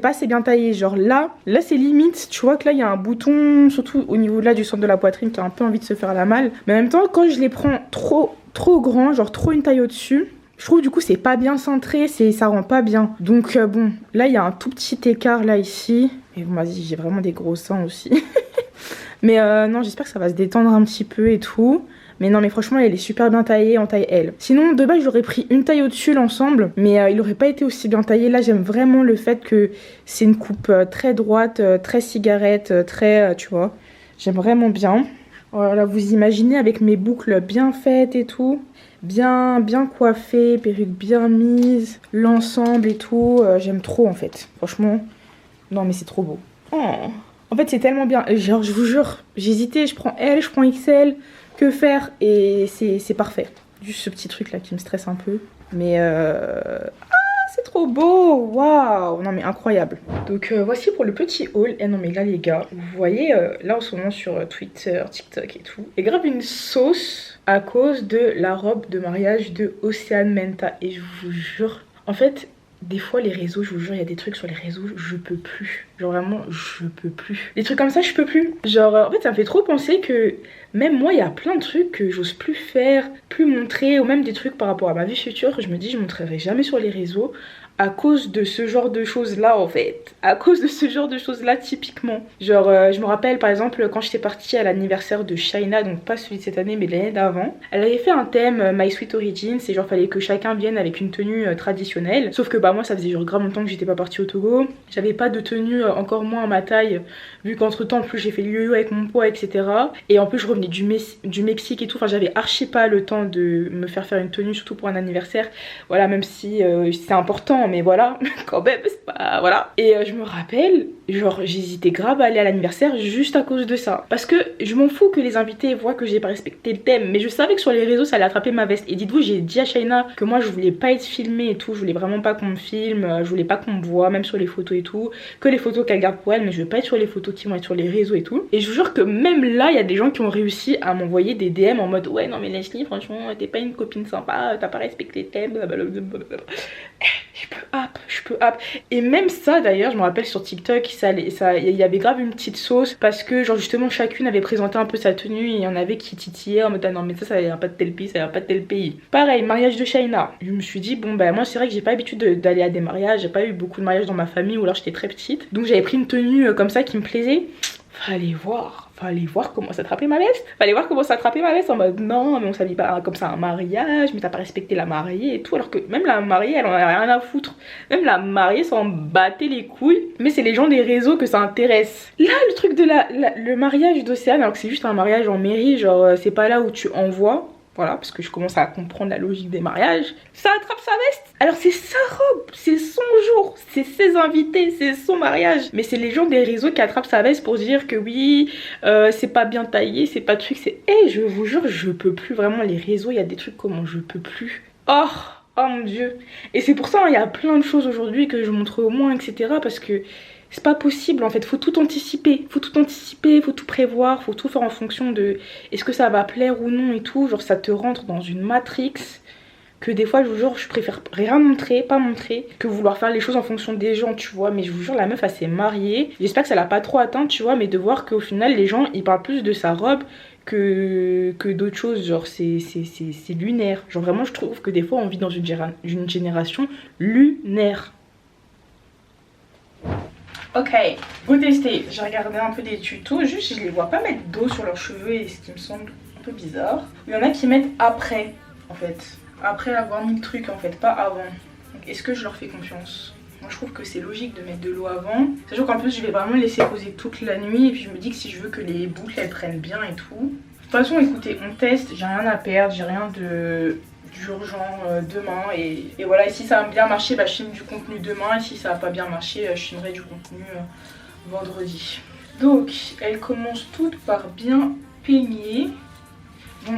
Speaker 1: assez bien taillé. Genre là c'est limite, tu vois que là il y a un bouton, surtout au niveau là du centre de la poitrine qui a un peu envie de se faire la malle. Mais en même temps, quand je les prends trop grand, genre trop une taille au-dessus, je trouve du coup c'est pas bien cintré, ça rend pas bien. Donc bon, là il y a un tout petit écart là ici. Et bon vas-y, j'ai vraiment des gros seins aussi. Mais non, j'espère que ça va se détendre un petit peu et tout. Mais non mais franchement elle est super bien taillée en taille L. Sinon de base j'aurais pris une taille au-dessus l'ensemble, mais il aurait pas été aussi bien taillé. Là j'aime vraiment le fait que c'est une coupe très droite, très cigarette, très tu vois. J'aime vraiment bien. Voilà, vous imaginez avec mes boucles bien faites et tout, bien coiffées, perruque bien mise, l'ensemble et tout, j'aime trop en fait. Franchement, non mais c'est trop beau. Oh. En fait c'est tellement bien, genre je vous jure, j'hésitais, je prends L, je prends XL. Que faire, et c'est parfait. Juste ce petit truc là qui me stresse un peu. Mais c'est trop beau. Waouh. Non mais incroyable. Donc voici pour le petit haul. Et non mais là les gars, vous voyez là en ce moment sur Twitter, TikTok et tout, et grave une sauce à cause de la robe de mariage de Océane Menta. Et je vous jure, en fait, des fois les réseaux, je vous jure, il y a des trucs sur les réseaux, je peux plus. Genre vraiment, je peux plus. Des trucs comme ça, je peux plus. Genre en fait ça me fait trop penser que même moi, il y a plein de trucs que j'ose plus faire, plus montrer, ou même des trucs par rapport à ma vie future, je me dis je montrerai jamais sur les réseaux à cause de ce genre de choses là en fait. À cause de ce genre de choses là typiquement. Genre je me rappelle par exemple quand j'étais partie à l'anniversaire de Shaina, donc pas celui de cette année mais de l'année d'avant, elle avait fait un thème My Sweet Origins, et genre fallait que chacun vienne avec une tenue traditionnelle. Sauf que bah moi ça faisait genre grave longtemps que j'étais pas partie au Togo, j'avais pas de tenue encore moins à ma taille, vu qu'entre temps en plus j'ai fait le yo-yo avec mon poids etc. Et en plus je revenais du Mexique et tout, enfin j'avais archi pas le temps de me faire une tenue, surtout pour un anniversaire. Voilà, même si c'est important, mais voilà, quand même, c'est pas... Voilà. Et je me rappelle, genre, j'hésitais grave à aller à l'anniversaire juste à cause de ça. Parce que je m'en fous que les invités voient que j'ai pas respecté le thème, mais je savais que sur les réseaux, ça allait attraper ma veste. Et dites-vous, j'ai dit à Shaina que moi, je voulais pas être filmée et tout, je voulais vraiment pas qu'on me filme, je voulais pas qu'on me voit, même sur les photos et tout, que les photos qu'elle garde pour elle, mais je veux pas être sur les photos qui vont être sur les réseaux et tout. Et je vous jure que même là, il y a des gens qui ont réussi à m'envoyer des DM en mode ouais, non, mais Leslie, franchement, t'es pas une copine sympa, t'as pas respecté le thème, blablabla. Je peux app. Et même ça d'ailleurs, je me rappelle sur TikTok, il y avait grave une petite sauce parce que genre justement chacune avait présenté un peu sa tenue et il y en avait qui titillaient en mode ah non mais ça vient pas de tel pays, ça vient pas de tel pays. Pareil, mariage de Shaina. Je me suis dit bon bah moi c'est vrai que j'ai pas l'habitude d'aller à des mariages, j'ai pas eu beaucoup de mariages dans ma famille ou alors j'étais très petite. Donc j'avais pris une tenue comme ça qui me plaisait. Fallait voir comment s'attraper ma veste. En mode non mais on s'habille pas comme ça à un mariage, mais t'as pas respecté la mariée et tout. Alors que même la mariée elle en a rien à foutre. Même la mariée s'en battait les couilles. Mais c'est les gens des réseaux que ça intéresse. Là le truc de le mariage d'Océane, alors que c'est juste un mariage en mairie, genre c'est pas là où tu envoies. Voilà, parce que je commence à comprendre la logique des mariages. Ça attrape sa veste. Alors c'est sa robe, c'est son jour, c'est ses invités, c'est son mariage. Mais c'est les gens des réseaux qui attrapent sa veste pour dire que oui, c'est pas bien taillé, c'est pas truc, c'est... Eh, je vous jure, je peux plus vraiment les réseaux, il y a des trucs comment je peux plus. Oh mon dieu. Et c'est pour ça, il y a plein de choses aujourd'hui que je montre au moins, etc. Parce que... c'est pas possible en fait, faut tout anticiper, faut tout prévoir, faut tout faire en fonction de est-ce que ça va plaire ou non et tout. Genre ça te rentre dans une matrix que des fois je vous jure je préfère rien montrer, pas montrer, que vouloir faire les choses en fonction des gens tu vois. Mais je vous jure la meuf elle s'est mariée, j'espère que ça l'a pas trop atteint tu vois, mais de voir qu'au final les gens ils parlent plus de sa robe que d'autres choses, genre c'est lunaire. Genre vraiment je trouve que des fois on vit dans une génération lunaire. Ok, vous testez, j'ai regardé un peu des tutos, juste je les vois pas mettre d'eau sur leurs cheveux et ce qui me semble un peu bizarre. Il y en a qui mettent après en fait, après avoir mis le truc en fait, pas avant. Donc est-ce que je leur fais confiance? Moi je trouve que c'est logique de mettre de l'eau avant, sachant qu'en plus je vais vraiment laisser poser toute la nuit et puis je me dis que si je veux que les boucles elles prennent bien et tout. De toute façon écoutez, on teste, j'ai rien à perdre, j'ai rien d'urgent demain et voilà. Et si ça a bien marché bah je filme du contenu demain, et si ça a pas bien marché je filmerai du contenu vendredi. Donc elles commencent toutes par bien peigner. Bon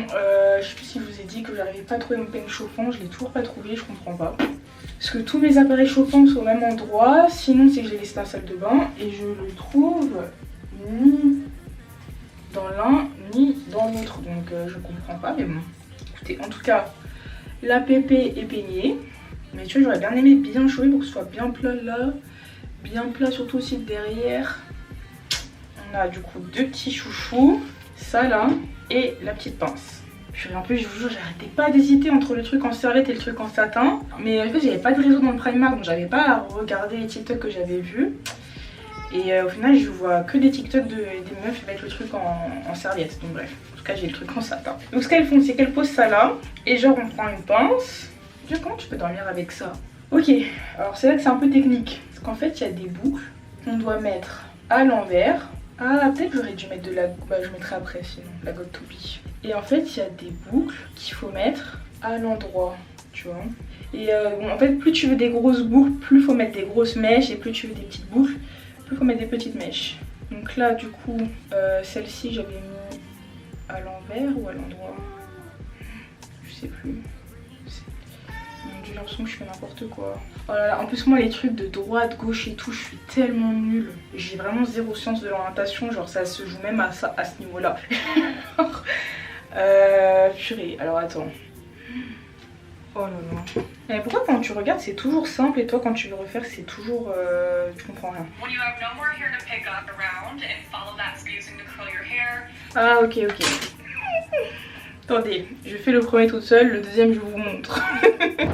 Speaker 1: je sais plus si je vous ai dit que j'arrivais pas à trouver mon peigne chauffant, je l'ai toujours pas trouvé, je comprends pas. Parce que tous mes appareils chauffants sont au même endroit, sinon c'est que j'ai laissé dans la salle de bain et je le trouve ni dans l'un ni dans l'autre, donc je comprends pas. Mais bon écoutez, en tout cas La pépé est peignée. Mais tu vois, j'aurais bien aimé bien chauffer pour que ce soit bien plat là. Bien plat surtout aussi derrière. On a du coup 2 petits chouchous. Ça là. Et la petite pince. Puis en plus, je vous jure, j'arrêtais pas d'hésiter entre le truc en serviette et le truc en satin. Mais en fait, j'avais pas de réseau dans le Primark, donc j'avais pas à regarder les TikTok que j'avais vus. Et au final, je vois que des TikTok des meufs avec le truc en serviette. Donc bref, en tout cas, j'ai le truc en satin. Donc ce qu'elles font, c'est qu'elles posent ça là. Et genre, on prend une pince. Comment tu peux dormir avec ça? Ok, alors c'est là que c'est un peu technique. Parce qu'en fait, il y a des boucles qu'on doit mettre à l'envers. Ah, peut-être que j'aurais dû mettre de la... Bah, je mettrai après sinon, la God to Be. Et en fait, il y a des boucles qu'il faut mettre à l'endroit, tu vois. Et bon, en fait, plus tu veux des grosses boucles, plus il faut mettre des grosses mèches. Et plus tu veux des petites boucles, plus il faut mettre des petites mèches. Donc là, du coup, celle-ci, j'avais mis à l'envers ou à l'endroit. Je sais plus. J'ai l'impression que je fais n'importe quoi. Oh là là, en plus moi les trucs de droite, gauche et tout, je suis tellement nulle. J'ai vraiment zéro sens de l'orientation, genre ça se joue même à ce niveau-là. Purée, alors attends. Oh là là. Mais pourquoi quand tu regardes c'est toujours simple et toi quand tu veux refaire c'est toujours... tu comprends rien. Ah ok ok. Attendez, je fais le premier toute seule, le deuxième je vous montre.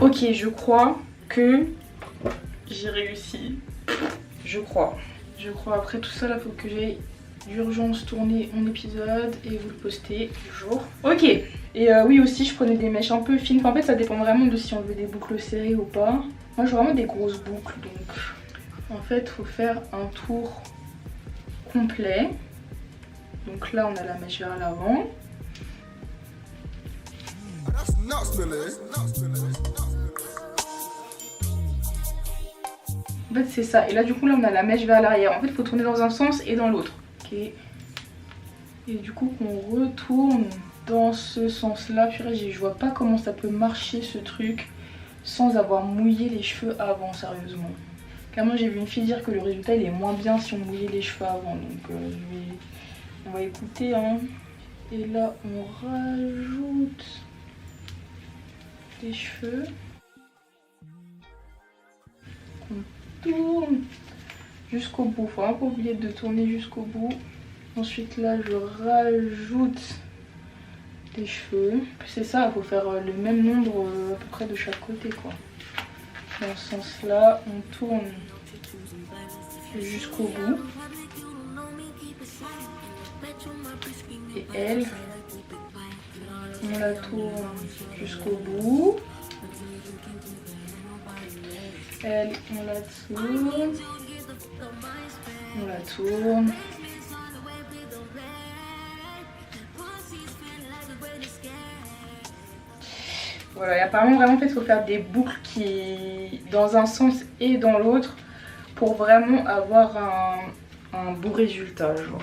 Speaker 1: Ok, je crois que j'ai réussi. Je crois. Après tout ça, là, faut que j'aille d'urgence tourner mon épisode et vous le poster du jour. Ok. Et oui aussi, je prenais des mèches un peu fines. Enfin, en fait, ça dépend vraiment de si on veut des boucles serrées ou pas. Moi, je veux vraiment des grosses boucles, donc en fait, faut faire un tour complet. Donc là, on a la mèche vers l'avant. En fait c'est ça, et là du coup là on a la mèche vers l'arrière. En fait il faut tourner dans un sens et dans l'autre. Ok. Et du coup qu'on retourne dans ce sens là. Purée, je vois pas comment ça peut marcher ce truc sans avoir mouillé les cheveux avant, sérieusement. Car moi j'ai vu une fille dire que le résultat il est moins bien si on mouillait les cheveux avant. Donc on va écouter hein. Et là on rajoute les cheveux. On tourne jusqu'au bout. Faut vraiment pas oublier de tourner jusqu'au bout. Ensuite là je rajoute des cheveux. C'est ça, il faut faire le même nombre à peu près de chaque côté quoi. Dans ce sens là, on tourne jusqu'au bout. Et elle, on la tourne jusqu'au bout. Elle, on la tourne. On la tourne. Voilà, et apparemment vraiment en fait il faut faire des boucles qui dans un sens et dans l'autre pour vraiment avoir un beau résultat genre.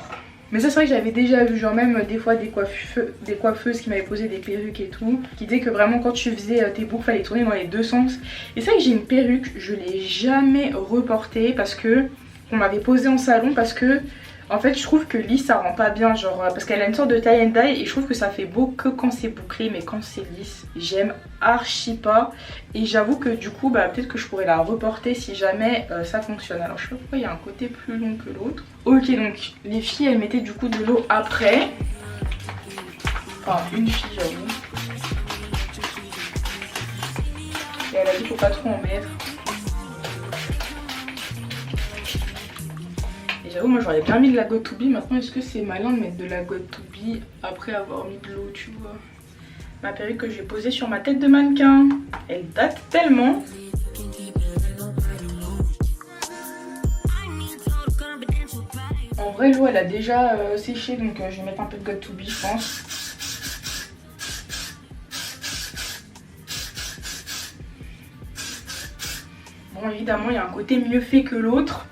Speaker 1: Mais ça c'est vrai que j'avais déjà vu genre même des fois des coiffeuses qui m'avaient posé des perruques et tout, qui disaient que vraiment quand tu faisais tes boucles fallait tourner dans les deux sens. Et c'est vrai que j'ai une perruque, je l'ai jamais reportée parce que on m'avait posé en salon parce que en fait je trouve que lisse ça rend pas bien genre parce qu'elle a une sorte de tie and dye et je trouve que ça fait beau que quand c'est bouclé, mais quand c'est lisse j'aime archi pas. Et j'avoue que du coup bah peut-être que je pourrais la reporter si jamais ça fonctionne. Alors je sais pas pourquoi il y a un côté plus long que l'autre. Ok, donc les filles elles mettaient du coup de l'eau après. Enfin une fille j'avoue. Et elle a dit faut pas trop en mettre. J'avoue, moi j'aurais bien mis de la God to Be. Maintenant, est-ce que c'est malin de mettre de la God to Be après avoir mis de l'eau, tu vois? Ma perruque que j'ai posée sur ma tête de mannequin, elle date tellement. En vrai, l'eau elle a déjà séché, donc je vais mettre un peu de God to Be, je pense. Bon, évidemment, il y a un côté mieux fait que l'autre.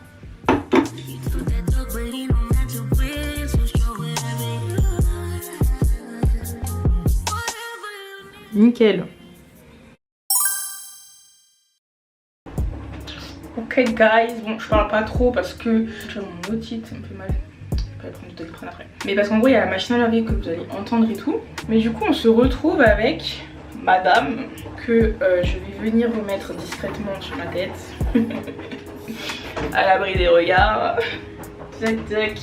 Speaker 1: Nickel. Ok guys, bon je parle pas trop parce que j'ai mon otite, ça me fait mal. Je vais pas prendre de téléphone après. Mais parce qu'en gros il y a la machine à laver que vous allez entendre et tout. Mais du coup on se retrouve avec madame que je vais venir remettre discrètement sur ma tête. À l'abri des regards. Tac tac.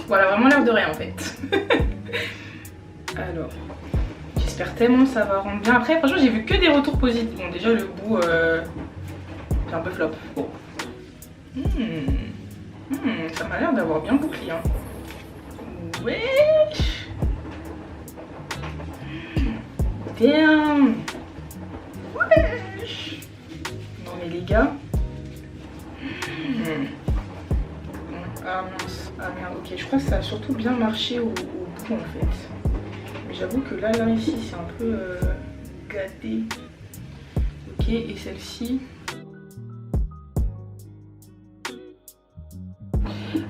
Speaker 1: Voilà, vraiment l'air de rien en fait. Alors, j'espère tellement que ça va rendre bien. Après, franchement, j'ai vu que des retours positifs. Bon, déjà, le bout, c'est un peu flop. Bon. Ça m'a l'air d'avoir bien bouclé. Hein. Ouais. Damn. Ouais. Non, mais les gars. Ah mince, ah merde, ok, je crois que ça a surtout bien marché au bout en fait. Mais j'avoue que là ici c'est un peu gâté. Ok, et celle-ci.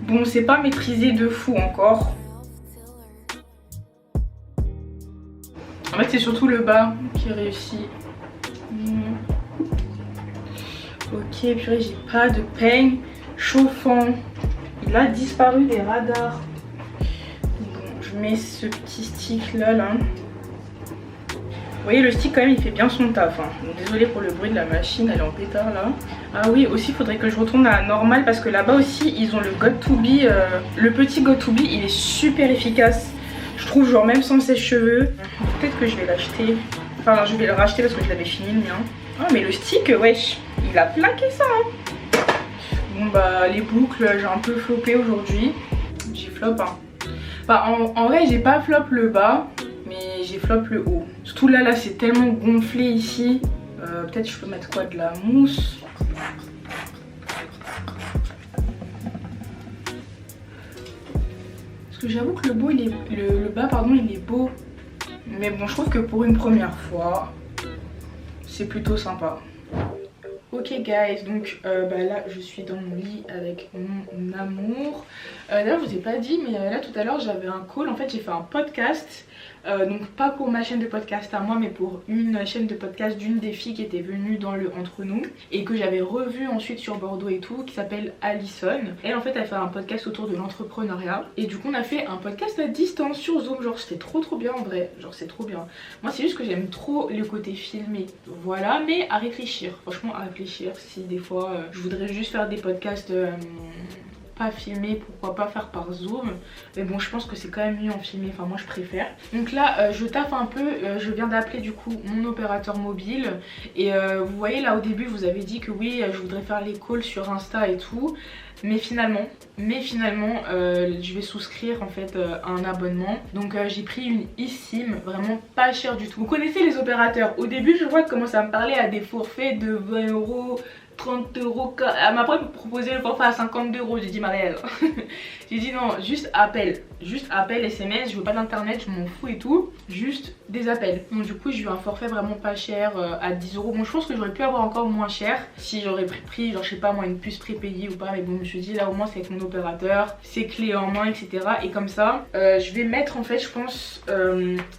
Speaker 1: Bon, c'est pas maîtrisé de fou encore. En fait c'est surtout le bas qui réussit. Ok, purée, j'ai pas de peigne chauffant. Il a disparu des radars. Bon, je mets ce petit stick là. Vous voyez, le stick quand même il fait bien son taf. Hein. Donc, désolée pour le bruit de la machine, elle est en pétard là. Ah oui, aussi il faudrait que je retourne à la normale parce que là-bas aussi ils ont le Got2b. Le petit Got2b il est super efficace. Je trouve, genre même sans sèche-cheveux. Peut-être que je vais l'acheter. Enfin, je vais le racheter parce que je l'avais fini le mien. Ah mais le stick, wesh, il a plaqué ça hein. Bon bah les boucles, j'ai un peu floppé aujourd'hui. J'ai flop hein. Enfin en vrai j'ai pas flop le bas, mais j'ai flop le haut. Surtout là c'est tellement gonflé ici. Peut-être je peux mettre quoi, de la mousse. Parce que j'avoue que le bas pardon il est beau. Mais bon, je trouve que pour une première fois, c'est plutôt sympa. Ok guys, donc là je suis dans mon lit avec mon amour. D'ailleurs je vous ai pas dit, mais là tout à l'heure j'avais un call, en fait j'ai fait un podcast. Donc pas pour ma chaîne de podcast à moi, mais pour une chaîne de podcast d'une des filles qui était venue dans le Entre Nous et que j'avais revu ensuite sur Bordeaux et tout, qui s'appelle Alison. Elle en fait elle fait un podcast autour de l'entrepreneuriat et du coup on a fait un podcast à distance sur Zoom. Genre c'était trop bien en vrai, genre c'est trop bien. Moi c'est juste que j'aime trop le côté filmé, voilà, mais à réfléchir, franchement à réfléchir. Si des fois je voudrais juste faire des podcasts pas filmé, pourquoi pas faire par Zoom, mais bon je pense que c'est quand même mieux en filmé, enfin moi je préfère. Donc là je taffe un peu, je viens d'appeler du coup mon opérateur mobile et vous voyez là au début vous avez dit que oui je voudrais faire les calls sur Insta et tout, mais finalement je vais souscrire en fait un abonnement. Donc j'ai pris une eSIM vraiment pas chère du tout. Vous connaissez les opérateurs, au début je vois qu'ils commencent à me parler à des forfaits de 20 €, 30 €. Elle m'a proposé le forfait à 50 €. J'ai dit Marielle. J'ai dit non, juste appel, SMS, je veux pas d'internet, je m'en fous et tout, juste des appels. Donc du coup j'ai eu un forfait vraiment pas cher à 10 €. Bon je pense que j'aurais pu avoir encore moins cher si j'aurais pris genre je sais pas moi une puce prépayée ou pas, mais bon je me suis dit là au moins c'est avec mon opérateur, c'est clé en main etc. Et comme ça je vais mettre en fait je pense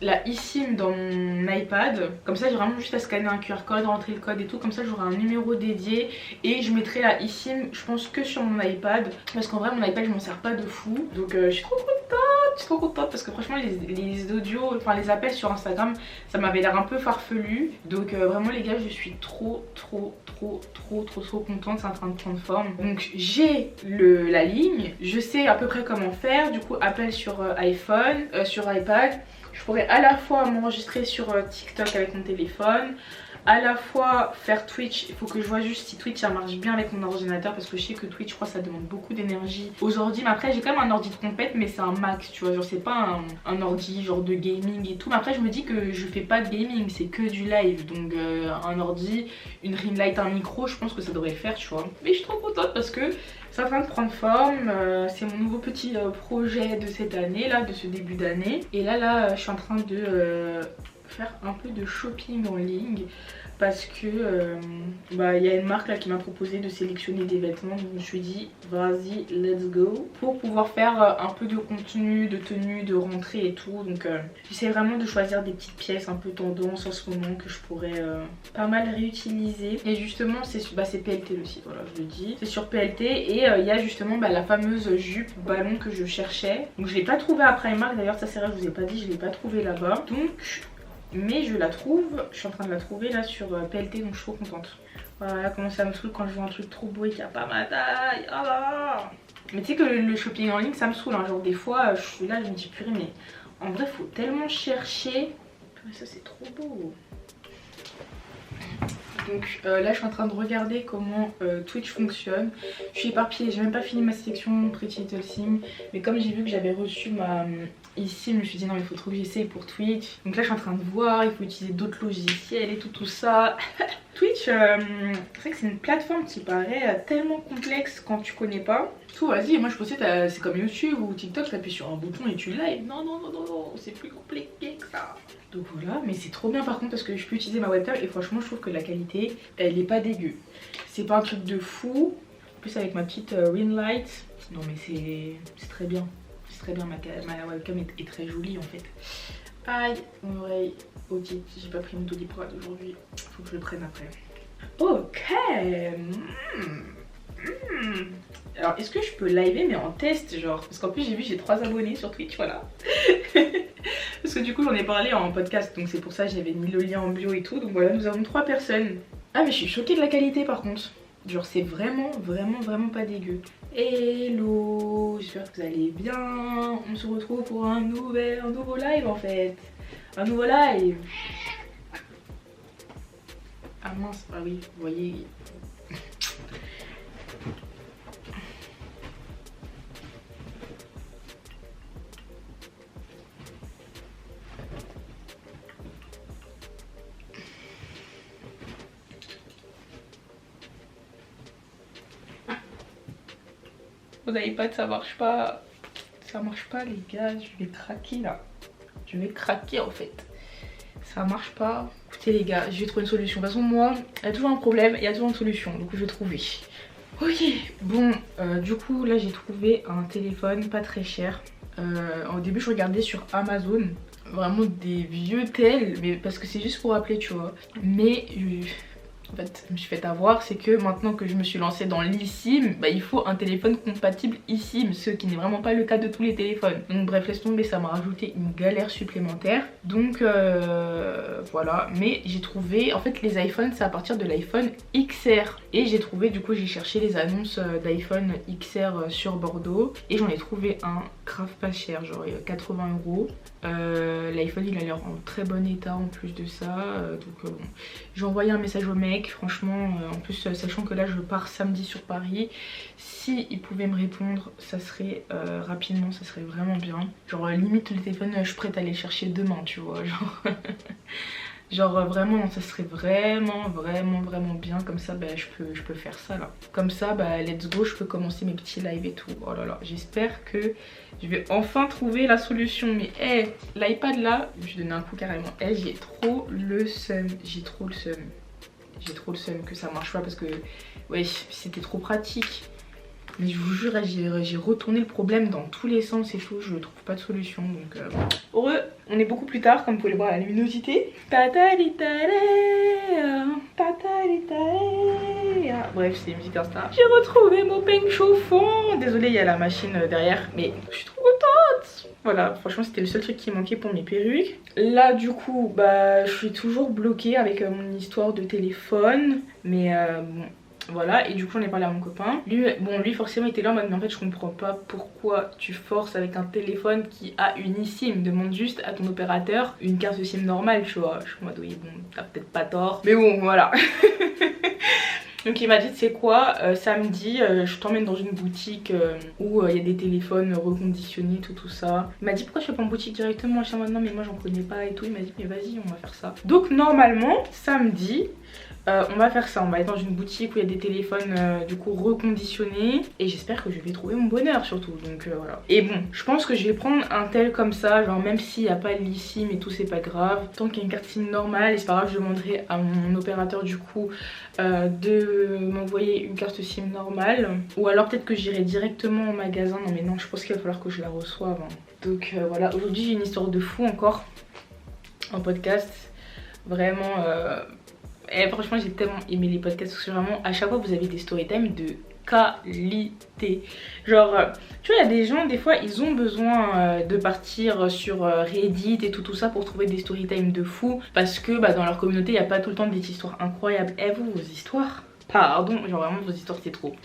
Speaker 1: la eSIM dans mon iPad, comme ça j'ai vraiment juste à scanner un QR code, rentrer le code et tout, comme ça j'aurai un numéro dédié et je mettrai la eSIM je pense que sur mon iPad, parce qu'en vrai mon iPad je m'en sers pas de fou. Donc je suis trop contente parce que franchement les audios, enfin les appels sur Instagram ça m'avait l'air un peu farfelu. Donc vraiment les gars je suis trop contente, c'est en train de prendre forme. Donc j'ai la ligne, je sais à peu près comment faire. Du coup appel sur iPhone, sur iPad. Je pourrais à la fois m'enregistrer sur TikTok avec mon téléphone, à la fois faire Twitch. Il faut que je vois juste si Twitch ça marche bien avec mon ordinateur, parce que je sais que Twitch je crois ça demande beaucoup d'énergie aux ordi. Mais après j'ai quand même un ordi de compète, mais c'est un Mac tu vois, genre c'est pas un ordi genre de gaming et tout. Mais après je me dis que je fais pas de gaming, c'est que du live. Donc un ordi, une ring light, un micro, je pense que ça devrait le faire tu vois. Mais je suis trop contente parce que c'est en train de prendre forme, c'est mon nouveau petit projet de cette année là, de ce début d'année. Et là je suis en train de faire un peu de shopping en ligne parce que il y a une marque là qui m'a proposé de sélectionner des vêtements, donc je me suis dit vas-y let's go pour pouvoir faire un peu de contenu, de tenue, de rentrée et tout. Donc j'essaie vraiment de choisir des petites pièces un peu tendance en ce moment que je pourrais pas mal réutiliser. Et justement c'est PLT le site, voilà je le dis, c'est sur PLT et il y a justement la fameuse jupe ballon que je cherchais. Donc je l'ai pas trouvée à Primark d'ailleurs, ça c'est vrai je vous ai pas dit, je l'ai pas trouvée là-bas. Donc mais je la trouve, je suis en train de la trouver là sur PLT, donc je suis trop contente. Voilà comment ça me saoule quand je vois un truc trop beau et qu'il n'y a pas ma taille. Oh là. Mais tu sais que le shopping en ligne ça me saoule, hein. Genre des fois je suis là je me dis purée mais en vrai faut tellement chercher. Mais ça c'est trop beau. Donc là je suis en train de regarder comment Twitch fonctionne. Je suis éparpillée, j'ai même pas fini ma sélection Pretty Little Thing. Mais comme j'ai vu que j'avais reçu ma ici, je me suis dit non mais il faut trop que j'essaye pour Twitch. Donc là je suis en train de voir, il faut utiliser d'autres logiciels et tout ça. Twitch, c'est vrai que c'est une plateforme qui paraît tellement complexe quand tu connais pas. Tout, vas-y, moi je pensais c'est comme YouTube ou TikTok, tu appuies sur un bouton et tu live. Non, non, non, non, non, c'est plus compliqué que ça. Donc voilà, mais c'est trop bien par contre parce que je peux utiliser ma webcam et franchement je trouve que la qualité, elle est pas dégueu. C'est pas un truc de fou. En plus avec ma petite ring light, non mais c'est très bien. C'est très bien, ma webcam est très jolie en fait. Aïe, mon oreille. Audit, j'ai pas pris mon Doliprane aujourd'hui, faut que je le prenne après. Ok. Alors est-ce que je peux liver mais en test genre, parce qu'en plus j'ai vu j'ai 3 abonnés sur Twitch, voilà. Parce que du coup j'en ai parlé en podcast, donc c'est pour ça que j'avais mis le lien en bio et tout. Donc voilà, nous avons 3 personnes. Ah mais je suis choquée de la qualité par contre. Genre c'est vraiment pas dégueu. Hello, j'espère que vous allez bien. On se retrouve pour un nouveau live en fait. Un nouveau live. Ah mince, ah oui, vous voyez. Vous n'avez pas de ça marche pas. Ça marche pas les gars, je vais craquer là. Je vais craquer en fait. Ça marche pas. Écoutez les gars, je vais trouver une solution. De toute façon moi, il y a toujours un problème, il y a toujours une solution. Donc je vais trouver. Ok, bon, du coup là j'ai trouvé un téléphone pas très cher. Au début je regardais sur Amazon. Vraiment des vieux tels, mais parce que c'est juste pour appeler tu vois. Mais en fait, je me suis fait avoir, c'est que maintenant que je me suis lancée dans l'eSIM, il faut un téléphone compatible eSIM, ce qui n'est vraiment pas le cas de tous les téléphones. Donc bref, laisse tomber, ça m'a rajouté une galère supplémentaire. Donc voilà, mais j'ai trouvé, en fait les iPhones c'est à partir de l'iPhone XR. Et j'ai trouvé, du coup j'ai cherché les annonces d'iPhone XR sur Bordeaux. Et j'en ai trouvé un grave pas cher, genre 80 €. L'iPhone il a l'air en très bon état en plus de ça. Donc bon, j'ai envoyé un message au mec, franchement, en plus sachant que là je pars samedi sur Paris, si il pouvait me répondre ça serait rapidement, ça serait vraiment bien. Genre limite le téléphone je suis prête à aller le chercher demain tu vois, genre genre vraiment ça serait vraiment bien. Comme ça je peux faire ça là. Comme ça let's go, je peux commencer mes petits lives et tout. Oh là là, j'espère que je vais enfin trouver la solution. Mais l'iPad là, je vais donner un coup carrément. J'ai trop le seum, j'ai trop le seum que ça marche pas parce que ouais c'était trop pratique. Mais je vous jure, j'ai retourné le problème dans tous les sens et tout, je trouve pas de solution. Donc heureux, on est beaucoup plus tard comme vous pouvez le voir à la luminosité. Bref, c'est une musique Insta. J'ai retrouvé mon peigne chauffant. Désolée, il y a la machine derrière, mais je suis trop contente. Voilà, franchement c'était le seul truc qui manquait pour mes perruques. Là du coup, je suis toujours bloquée avec mon histoire de téléphone. Mais bon... Voilà, et du coup j'en ai parlé à mon copain. Lui forcément il était là en mode mais en fait je comprends pas pourquoi tu forces avec un téléphone qui a une eSIM. Demande juste à ton opérateur une carte SIM normale tu vois. Je suis en mode oui bon t'as peut-être pas tort. Mais bon voilà. Donc il m'a dit c'est quoi, samedi je t'emmène dans une boutique où il y a des téléphones reconditionnés, tout ça. Il m'a dit pourquoi je fais pas en boutique directement. Je suis en mode non mais moi j'en connais pas et tout. Il m'a dit mais vas-y on va faire ça. Donc normalement samedi On va faire ça, on va aller dans une boutique où il y a des téléphones du coup reconditionnés et j'espère que je vais trouver mon bonheur surtout, donc voilà. Et bon, je pense que je vais prendre un tel comme ça, genre même s'il n'y a pas l'eSIM et tout, c'est pas grave, tant qu'il y a une carte SIM normale. Et c'est pas grave, je demanderai à mon opérateur du coup de m'envoyer une carte SIM normale, ou alors peut-être que j'irai directement au magasin. Non mais non, je pense qu'il va falloir que je la reçoive hein. Donc voilà, aujourd'hui j'ai une histoire de fou encore en podcast, vraiment et franchement j'ai tellement aimé les podcasts parce que vraiment à chaque fois vous avez des story time de qualité. Genre tu vois, il y a des gens des fois ils ont besoin de partir sur Reddit et tout ça pour trouver des story time de fou, parce que bah, dans leur communauté il n'y a pas tout le temps des histoires incroyables. Et vous, vos histoires, pardon, genre vraiment vos histoires c'est trop.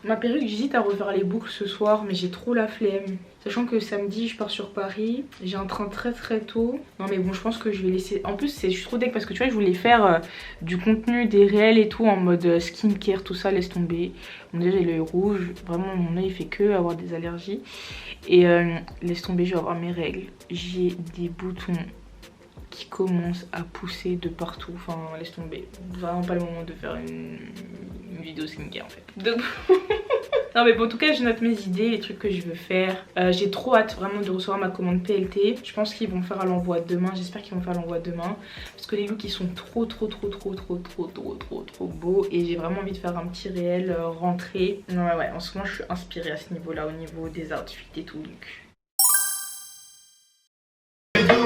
Speaker 1: Ma perruque, j'hésite à refaire les boucles ce soir mais j'ai trop la flemme. Sachant que samedi je pars sur Paris, j'ai un train très tôt. Non mais bon, je pense que je vais laisser. En plus je suis trop deck parce que tu vois je voulais faire du contenu, des réels et tout en mode skincare, tout ça, laisse tomber. Bon, déjà j'ai l'œil rouge, vraiment mon œil il fait que avoir des allergies. Et laisse tomber, je vais avoir mes règles. J'ai des boutons qui commencent à pousser de partout, enfin laisse tomber. Vraiment pas le moment de faire une vidéo skincare en fait. Donc non mais bon, en tout cas je note mes idées, les trucs que je veux faire. J'ai trop hâte vraiment de recevoir ma commande PLT. Je pense qu'ils vont faire l'envoi demain, j'espère qu'ils vont faire l'envoi demain, parce que les looks ils sont trop beaux et j'ai vraiment envie de faire un petit réel rentrée. Ouais, en ce moment je suis inspirée à ce niveau là, au niveau des outfits et tout, donc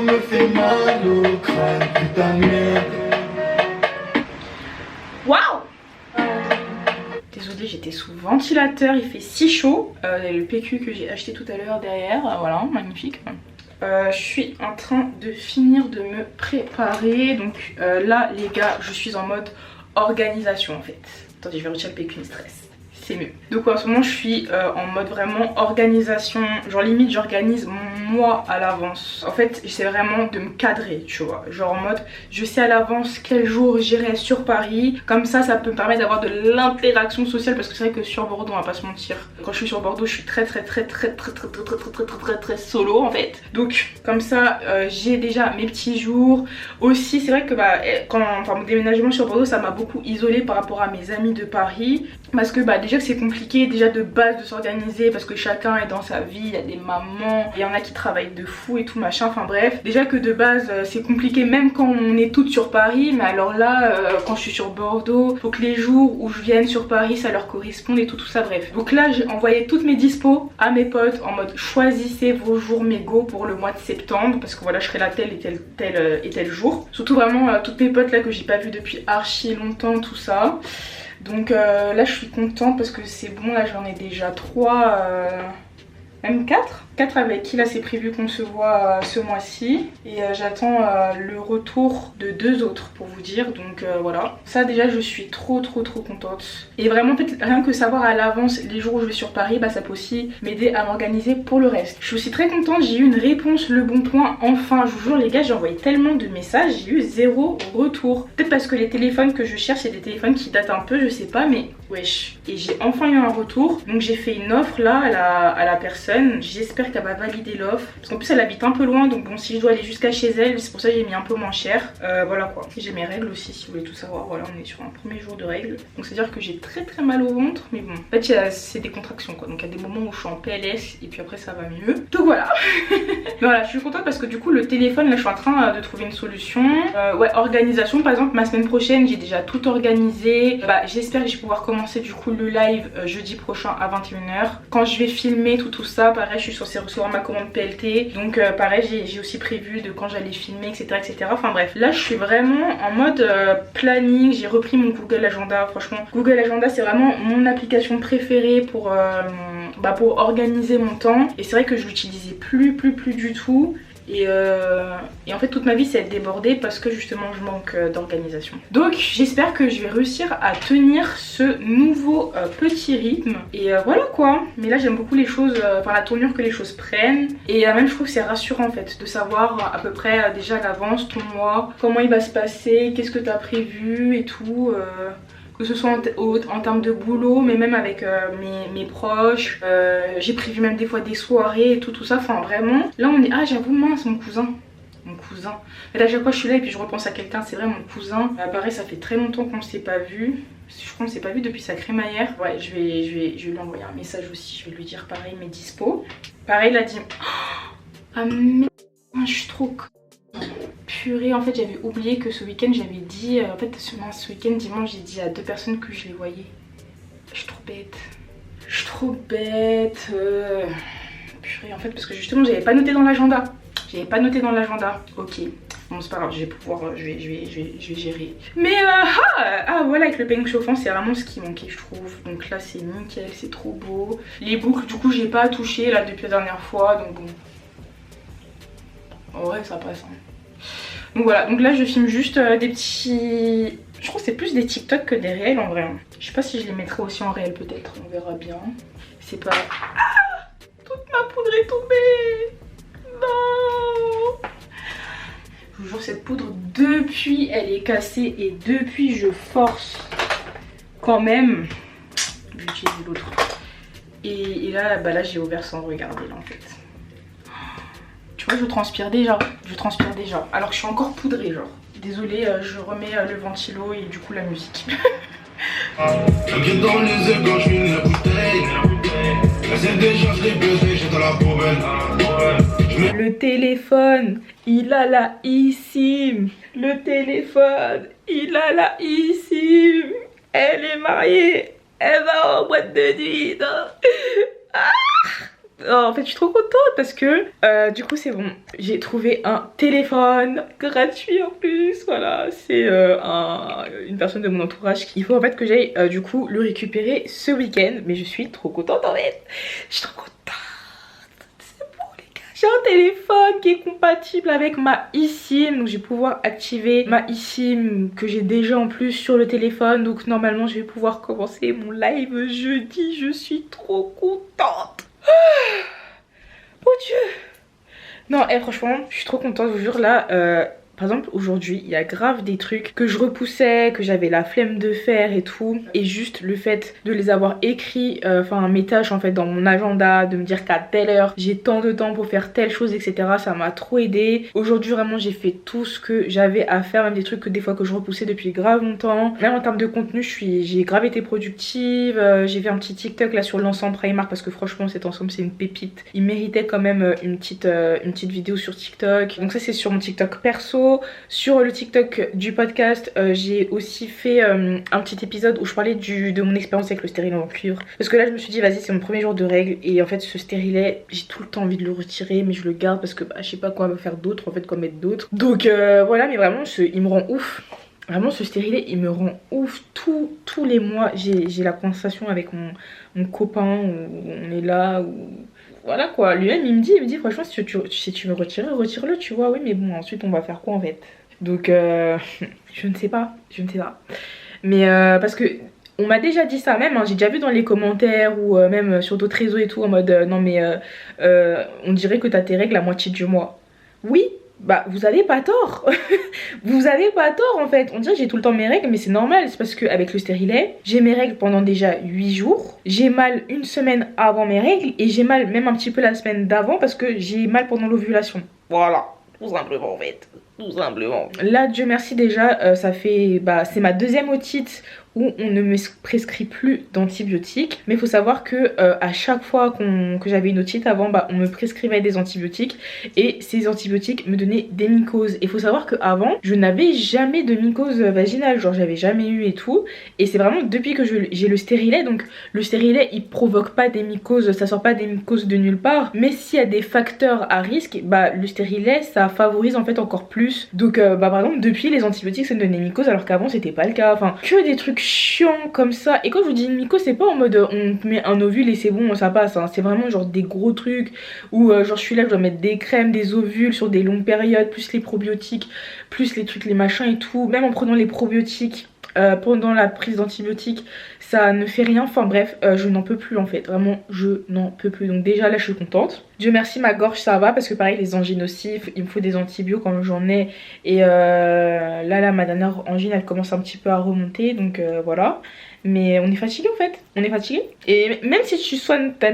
Speaker 1: me fait mal au crâne, putain de merde. Waouh! Désolée, j'étais sous ventilateur, il fait si chaud. Le PQ que j'ai acheté tout à l'heure derrière, voilà, magnifique. Je suis en train de finir de me préparer. Donc là les gars, je suis en mode organisation en fait. Attendez, je vais retirer le PQ, stress. C'est mieux. Donc en ce moment je suis en mode vraiment organisation, genre limite j'organise mon mois à l'avance. En fait j'essaie vraiment de me cadrer, tu vois, genre en mode je sais à l'avance quel jour j'irai sur Paris, comme ça ça peut me permettre d'avoir de l'interaction sociale, parce que c'est vrai que sur Bordeaux on va pas se mentir, quand je suis sur Bordeaux je suis très solo en fait. Donc comme ça j'ai déjà mes petits jours. Aussi c'est vrai que bah enfin mon déménagement sur Bordeaux ça m'a beaucoup isolée par rapport à mes amis de Paris, parce que bah déjà que c'est compliqué déjà de base de s'organiser parce que chacun est dans sa vie, il y a des mamans, il y en a qui travaillent de fou et tout machin, enfin bref, déjà que de base c'est compliqué même quand on est toutes sur Paris, mais alors là quand je suis sur Bordeaux, faut que les jours où je vienne sur Paris ça leur corresponde et tout ça, bref. Donc là j'ai envoyé toutes mes dispos à mes potes en mode choisissez vos jours mégo pour le mois de septembre, parce que voilà je serai là tel et tel jour, surtout vraiment toutes mes potes là que j'ai pas vu depuis archi longtemps, tout ça. Donc là je suis contente parce que c'est bon, là j'en ai déjà 3, même 4 avec qui là c'est prévu qu'on se voit ce mois-ci. Et j'attends le retour de 2 autres pour vous dire, donc voilà. Ça déjà je suis trop contente. Et vraiment en fait rien que savoir à l'avance les jours où je vais sur Paris, bah ça peut aussi m'aider à m'organiser pour le reste. Je suis aussi très contente, j'ai eu une réponse Le Bon Point enfin. Je vous jure les gars, j'ai envoyé tellement de messages, j'ai eu 0 retour. Peut-être parce que les téléphones que je cherche c'est des téléphones qui datent un peu, je sais pas, mais wesh. Et j'ai enfin eu un retour, donc j'ai fait une offre là à la personne. J'espère qu'elle va valider l'offre, parce qu'en plus elle habite un peu loin, donc bon si je dois aller jusqu'à chez elle, c'est pour ça que j'ai mis un peu moins cher. Voilà quoi. J'ai mes règles aussi si vous voulez tout savoir. Voilà, on est sur un premier jour de règles, donc c'est à dire que j'ai très mal au ventre, mais bon en fait c'est des contractions quoi, donc il y a des moments où je suis en PLS et puis après ça va mieux, donc voilà. Voilà, je suis contente parce que du coup le téléphone là je suis en train de trouver une solution. Ouais, organisation par exemple, ma semaine prochaine j'ai déjà tout organisé. Bah j'espère que je vais pouvoir commencer du coup le live jeudi prochain à 21 h. Quand je vais filmer tout ça, pareil je suis censée recevoir ma commande PLT, donc pareil j'ai aussi prévu de quand j'allais filmer, etc. Enfin bref, là je suis vraiment en mode planning. J'ai repris mon Google Agenda. Franchement Google Agenda c'est vraiment mon application préférée pour organiser mon temps, et c'est vrai que je l'utilisais plus du tout. Et en fait toute ma vie c'est être débordée parce que justement je manque d'organisation. Donc j'espère que je vais réussir à tenir ce nouveau petit rythme. Et voilà quoi. Mais là j'aime beaucoup les choses, enfin la tournure que les choses prennent. Et même je trouve que c'est rassurant en fait de savoir à peu près déjà à l'avance ton mois, comment il va se passer, qu'est-ce que tu as prévu et tout. Que ce soit en termes de boulot, mais même avec mes proches. J'ai prévu même des fois des soirées et tout ça. Enfin vraiment, là on est... Ah j'avoue mince, mon cousin. mon cousin. Mais là, à chaque fois je suis là et puis je repense à quelqu'un, c'est vrai, mon cousin. Pareil, ça fait très longtemps qu'on ne s'est pas vu. Je crois qu'on ne s'est pas vu depuis sa crémaillère. Ouais, je vais lui envoyer un message aussi, je vais lui dire pareil, mes dispo. Pareil, il a dit... Ah merde, je suis trop... Purée, en fait j'avais oublié que ce week-end j'avais dit... En fait, ce week-end, dimanche, j'ai dit à 2 personnes que je les voyais. Je suis trop bête. Je suis trop bête. Purée, en fait, parce que justement, j'avais pas noté dans l'agenda. J'avais pas noté dans l'agenda. Ok. Bon, c'est pas grave, je vais pouvoir, je vais gérer. Mais voilà, avec le peigne chauffant, c'est vraiment ce qui manquait, je trouve. Donc là, c'est nickel, c'est trop beau. Les boucles, du coup, j'ai pas touché là depuis la dernière fois, donc bon. En vrai, ça passe. Hein. Donc voilà, donc là, je filme juste des petits... Je crois que c'est plus des TikTok que des réels en vrai. Je sais pas si je les mettrai aussi en réel peut-être, on verra bien. C'est pas... Ah, toute ma poudre est tombée. Non. Je vous jure, cette poudre, depuis elle est cassée et depuis je force quand même. J'utilise l'autre. Et là, bah là j'ai ouvert sans regarder là en fait. Tu vois, je transpire déjà. Alors que je suis encore poudrée genre. Désolée, je remets le ventilo et du coup la musique. Le téléphone, il a la eSIM. Le téléphone, il a la eSIM. Elle est mariée. Elle va en boîte de nuit. Ah! Oh, en fait je suis trop contente parce que du coup c'est bon, j'ai trouvé un téléphone gratuit en plus. Voilà, c'est une personne de mon entourage qu'il faut en fait que j'aille du coup le récupérer ce week-end. Mais je suis trop contente en fait. Je suis trop contente. C'est bon les gars. J'ai un téléphone qui est compatible avec ma eSIM. Donc je vais pouvoir activer ma eSIM que j'ai déjà en plus sur le téléphone. Donc normalement je vais pouvoir commencer mon live jeudi. Je suis trop contente. Oh Dieu. Non, franchement, je suis trop contente, je vous jure là. Par exemple, aujourd'hui, il y a grave des trucs que je repoussais, que j'avais la flemme de faire et tout. Et juste le fait de les avoir écrits, enfin mes tâches en fait dans mon agenda, de me dire qu'à telle heure, j'ai tant de temps pour faire telle chose, etc. Ça m'a trop aidé. Aujourd'hui, vraiment, j'ai fait tout ce que j'avais à faire, même des trucs que des fois que je repoussais depuis grave longtemps. Même en termes de contenu, j'ai grave été productive. J'ai fait un petit TikTok là sur l'ensemble Primark parce que franchement, cet ensemble, c'est une pépite. Il méritait quand même une petite vidéo sur TikTok. Donc ça, c'est sur mon TikTok perso. Sur le TikTok du podcast, j'ai aussi fait un petit épisode où je parlais de mon expérience avec le stérilet en cuivre. Parce que là, je me suis dit, vas-y, c'est mon premier jour de règles. Et en fait, ce stérilet, j'ai tout le temps envie de le retirer, mais je le garde parce que bah, je sais pas quoi faire d'autre, en fait, quoi mettre d'autre. Donc voilà, mais vraiment, il me rend ouf. Vraiment, ce stérilet, il me rend ouf. Tous les mois, j'ai la conversation avec mon copain où on est là, où... Voilà quoi, lui-même il me dit franchement si tu veux retirer, retire-le, tu vois. Oui mais bon, ensuite on va faire quoi en fait. Donc je ne sais pas. Mais parce que on m'a déjà dit ça même, hein, j'ai déjà vu dans les commentaires ou même sur d'autres réseaux et tout en mode non mais on dirait que t'as tes règles à moitié du mois. Oui, bah vous avez pas tort. Vous avez pas tort en fait. On dirait que j'ai tout le temps mes règles mais c'est normal. C'est parce qu'avec le stérilet, j'ai mes règles pendant déjà 8 jours. J'ai mal une semaine avant mes règles. Et j'ai mal même un petit peu la semaine d'avant parce que j'ai mal pendant l'ovulation. Voilà, tout simplement en fait. Tout simplement. Là Dieu merci déjà, ça fait... Bah c'est ma deuxième otite où on ne me prescrit plus d'antibiotiques. Mais il faut savoir que à chaque fois que j'avais une otite avant, bah, on me prescrivait des antibiotiques. Et ces antibiotiques me donnaient des mycoses. Et il faut savoir qu'avant, je n'avais jamais de mycose vaginale. Genre j'avais jamais eu et tout. Et c'est vraiment depuis que j'ai le stérilet. Donc le stérilet, il provoque pas des mycoses. Ça sort pas des mycoses de nulle part. Mais s'il y a des facteurs à risque, bah le stérilet, ça favorise en fait encore plus. Donc bah par exemple, depuis les antibiotiques, ça me donnait des mycoses. Alors qu'avant, c'était pas le cas. Enfin, que des trucs chiant comme ça. Et quand je vous dis une mycose, c'est pas en mode on te met un ovule et c'est bon ça passe hein. C'est vraiment genre des gros trucs où genre je suis là, je dois mettre des crèmes, des ovules sur des longues périodes, plus les probiotiques, plus les trucs, les machins et tout. Même en prenant les probiotiques pendant la prise d'antibiotiques, ça ne fait rien. Enfin bref, je n'en peux plus en fait. Vraiment, je n'en peux plus. Donc déjà là, je suis contente. Dieu merci, ma gorge ça va parce que pareil, les angines aussi, il me faut des antibiotiques quand j'en ai. Et là, ma dernière angine, elle commence un petit peu à remonter. Donc voilà. Mais on est fatigué en fait, on est fatigué. Et même si tu soignes ta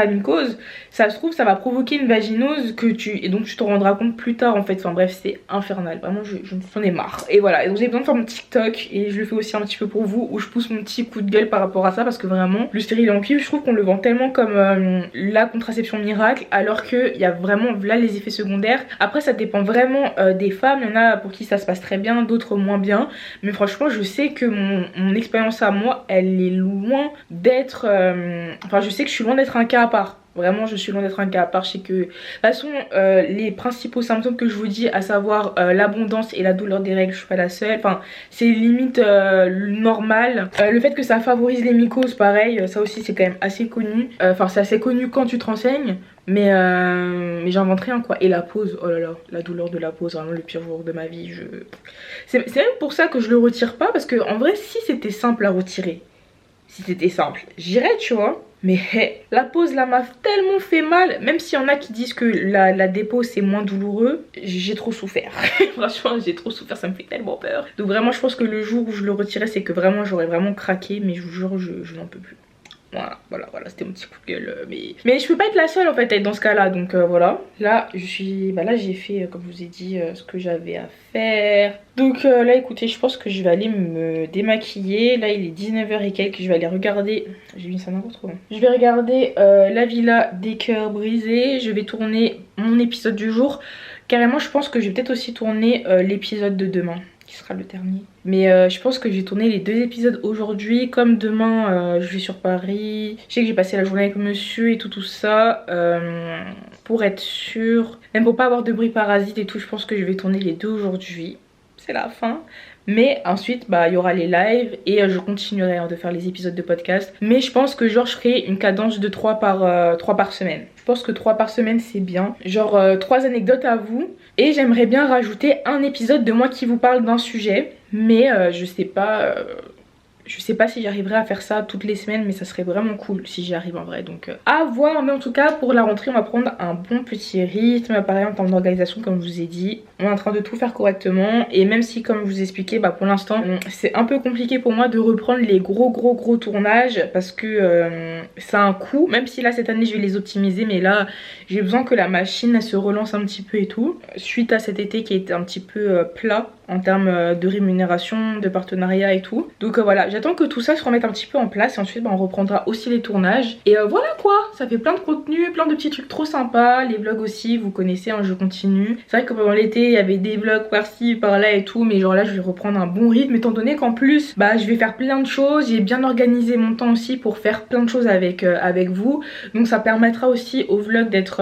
Speaker 1: mycose, ça se trouve ça va provoquer une vaginose et donc tu te rendras compte plus tard en fait. Enfin bref, c'est infernal, vraiment j'en ai marre. Et voilà, et donc j'ai besoin de faire mon TikTok et je le fais aussi un petit peu pour vous où je pousse mon petit coup de gueule par rapport à ça parce que vraiment le stérile en cuivre, je trouve qu'on le vend tellement comme la contraception miracle alors qu'il y a vraiment là les effets secondaires. Après ça dépend vraiment des femmes, il y en a pour qui ça se passe très bien, d'autres moins bien. Mais franchement je sais que mon expérience à moi elle est loin d'être enfin je sais que je suis loin d'être un cas à part. Vraiment je suis loin d'être un cas à part. Je sais que de toute façon les principaux symptômes que je vous dis, à savoir l'abondance et la douleur des règles, je suis pas la seule. Enfin c'est limite normal. Le fait que ça favorise les mycoses, pareil, ça aussi c'est quand même assez connu. Enfin c'est assez connu quand tu te renseignes. Mais j'invente rien quoi. Et la pause, oh là là, la douleur de la pause, vraiment le pire jour de ma vie. C'est même pour ça que je le retire pas. Parce que en vrai si c'était simple à retirer, si c'était simple, j'irais tu vois. Mais la pause là m'a tellement fait mal. Même s'il y en a qui disent que la dépose c'est moins douloureux, j'ai trop souffert. Franchement j'ai trop souffert, ça me fait tellement peur. Donc vraiment je pense que le jour où je le retirais c'est que vraiment j'aurais vraiment craqué. Mais je vous jure je n'en peux plus. Voilà, c'était mon petit coup de gueule. Mais je peux pas être la seule en fait à être dans ce cas là. Donc voilà. Là là j'ai fait comme je vous ai dit ce que j'avais à faire. Donc là écoutez, je pense que je vais aller me démaquiller. Là il est 19h et quelques, je vais aller regarder. J'ai mis ça n'importe où. Je vais regarder la villa des cœurs brisés. Je vais tourner mon épisode du jour. Carrément je pense que je vais peut-être aussi tourner l'épisode de demain, qui sera le dernier. Mais je pense que j'ai tourné les 2 épisodes aujourd'hui. Comme demain je vais sur Paris, je sais que j'ai passé la journée avec monsieur et tout ça, pour être sûre, même pour pas avoir de bruit parasite et tout, je pense que je vais tourner les 2 aujourd'hui. C'est la fin. Mais ensuite il y aura les lives et je continuerai de faire les épisodes de podcast. Mais je pense que genre je ferai une cadence de 3 par semaine. Je pense que 3 par semaine c'est bien. Genre 3 anecdotes à vous. Et j'aimerais bien rajouter un épisode de moi qui vous parle d'un sujet. Mais je sais pas si j'arriverai à faire ça toutes les semaines, mais ça serait vraiment cool si j'y arrive en vrai. Donc à voir, mais en tout cas pour la rentrée on va prendre un bon petit rythme. Pareil en termes d'organisation comme je vous ai dit, on est en train de tout faire correctement. Et même si comme je vous ai expliqué, pour l'instant c'est un peu compliqué pour moi de reprendre les gros tournages parce que ça a un coût. Même si là cette année je vais les optimiser, mais là j'ai besoin que la machine elle se relance un petit peu et tout. Suite à cet été qui a été un petit peu plat en termes de rémunération, de partenariat et tout. Donc voilà, j'attends que tout ça se remette un petit peu en place et ensuite on reprendra aussi les tournages. Et voilà quoi, ça fait plein de contenu, plein de petits trucs trop sympas. Les vlogs aussi, vous connaissez, je continue. C'est vrai que pendant l'été il y avait des vlogs par-ci, par-là et tout, mais genre là je vais reprendre un bon rythme étant donné qu'en plus je vais faire plein de choses. J'ai bien organisé mon temps aussi pour faire plein de choses avec vous. Donc ça permettra aussi au vlog d'être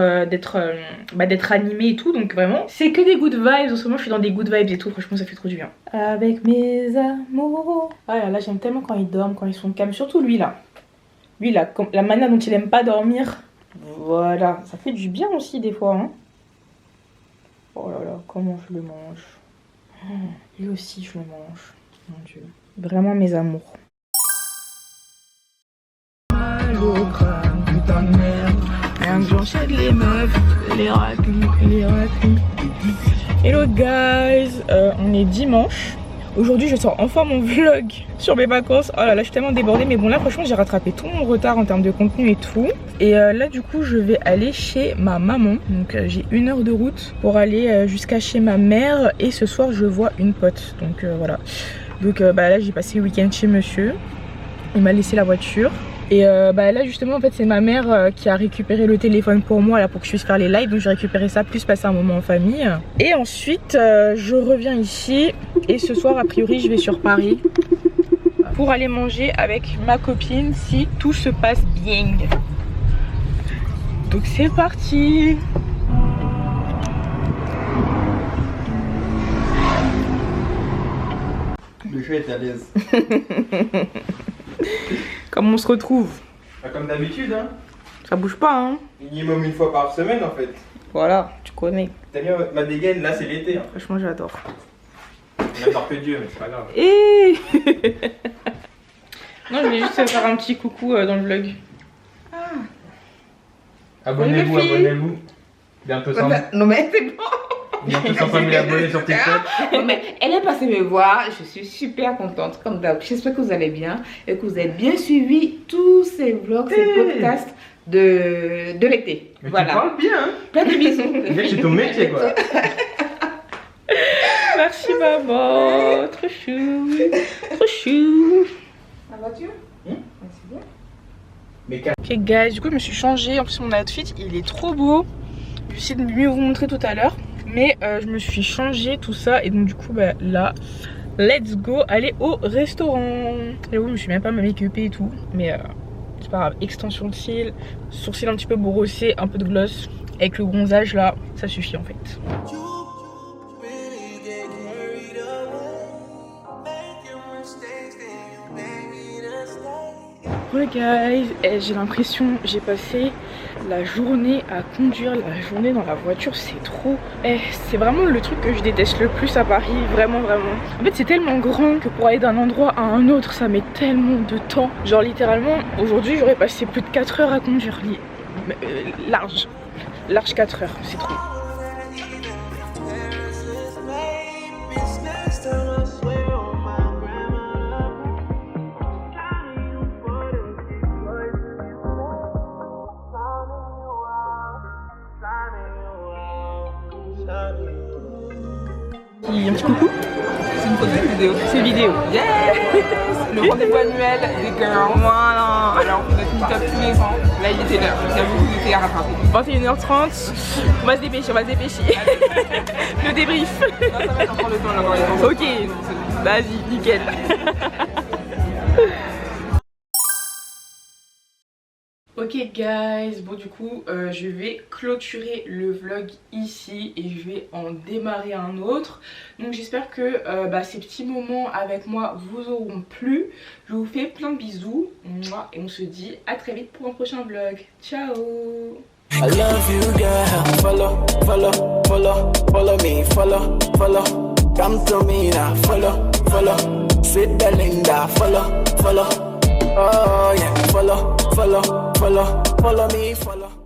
Speaker 1: animé et tout. Donc vraiment c'est que des good vibes. En ce moment je suis dans des good vibes et tout, franchement ça fait trop du bien. Avec mes amours. Ah là j'aime tellement quand ils dorment, quand ils sont calmes. Surtout lui là, la manière dont il aime pas dormir. Voilà, ça fait du bien aussi des fois hein. Oh là là, comment je le mange. Lui aussi je le mange. Mon dieu. Vraiment mes amours. Putain de merde. Rien que j'enchaîne les meufs, les raclus. Hello guys, on est dimanche. Aujourd'hui je sors enfin mon vlog sur mes vacances. Oh là là je suis tellement débordée. Mais bon là franchement j'ai rattrapé tout mon retard en termes de contenu et tout. Et là du coup je vais aller chez ma maman. Donc j'ai 1 heure de route pour aller jusqu'à chez ma mère. Et ce soir je vois une pote. Donc voilà. Donc là j'ai passé le week-end chez monsieur. Il m'a laissé la voiture. Et là justement en fait c'est ma mère qui a récupéré le téléphone pour moi là pour que je puisse faire les lives. Donc j'ai récupéré ça plus passer un moment en famille. Et ensuite je reviens ici. Et ce soir a priori je vais sur Paris pour aller manger avec ma copine si tout se passe bien. Donc c'est parti.
Speaker 3: Le chat est à l'aise.
Speaker 1: Comme on se retrouve.
Speaker 3: Comme d'habitude hein.
Speaker 1: Ça bouge pas hein.
Speaker 3: Minimum 1 fois par semaine en fait.
Speaker 1: Voilà, tu connais.
Speaker 3: T'as bien ma dégaine, là c'est l'été hein.
Speaker 1: Franchement j'adore.
Speaker 3: On adore que Dieu mais c'est pas grave.
Speaker 1: Et non je voulais juste faire un petit coucou dans le vlog.
Speaker 3: Abonnez-vous, abonnez-vous. Bientôt 100 000.
Speaker 1: Non mais c'est bon.
Speaker 3: Il y a tous 500 000 abonnés sur TikTok.
Speaker 2: Non, mais elle est passée me voir, je suis super contente comme d'hab. J'espère que vous allez bien et que vous avez bien suivi tous ces vlogs, ces podcasts de l'été.
Speaker 3: Mais
Speaker 2: voilà.
Speaker 3: tu parles bien, hein.
Speaker 2: Plein de bisous.
Speaker 3: C'est ton métier, quoi.
Speaker 1: Merci maman, trop chou, trop chou.
Speaker 2: La voiture c'est bien.
Speaker 3: Mais
Speaker 1: Ok guys, du coup je me suis changée, en plus mon outfit il est trop beau. Je vais essayer de mieux vous montrer tout à l'heure. Mais je me suis changée tout ça et donc du coup bah, là, let's go aller au restaurant. Et oui je me suis même pas make-upée et tout. Mais c'est pas grave, extension de cils, sourcils un petit peu brossés, un peu de gloss. Avec le bronzage là, ça suffit en fait. Ouais guys, j'ai l'impression j'ai passé la journée à conduire, la journée dans la voiture, c'est trop. C'est vraiment le truc que je déteste le plus à Paris, vraiment vraiment. En fait c'est tellement grand que pour aller d'un endroit à un autre ça met tellement de temps. Genre littéralement aujourd'hui j'aurais passé plus de 4 heures à conduire, large 4 heures, c'est trop. Un petit coucou.
Speaker 2: C'est une photo ou une vidéo?
Speaker 1: C'est vidéo.
Speaker 2: Yeah. Le rendez-vous annuel des girls. Voilà. Alors on fait notre meet-up tous les ans. Là il était l'heure. J'avoue que vous étiez à rattraper.
Speaker 1: 21h30. On va se dépêcher, Le débrief.
Speaker 2: Non, ça va être encore le temps là dans les temps.
Speaker 1: Ok. Vas-y, nickel. Ok guys, bon du coup je vais clôturer le vlog ici et je vais en démarrer un autre. Donc j'espère que ces petits moments avec moi vous auront plu. Je vous fais plein de bisous et on se dit à très vite pour un prochain vlog. Ciao.
Speaker 4: I love you, girl. Follow, follow, follow, follow me, follow, follow. Come to me now, follow, follow. Sweet Belinda, follow, follow. Oh yeah, follow, follow, follow, follow me, follow.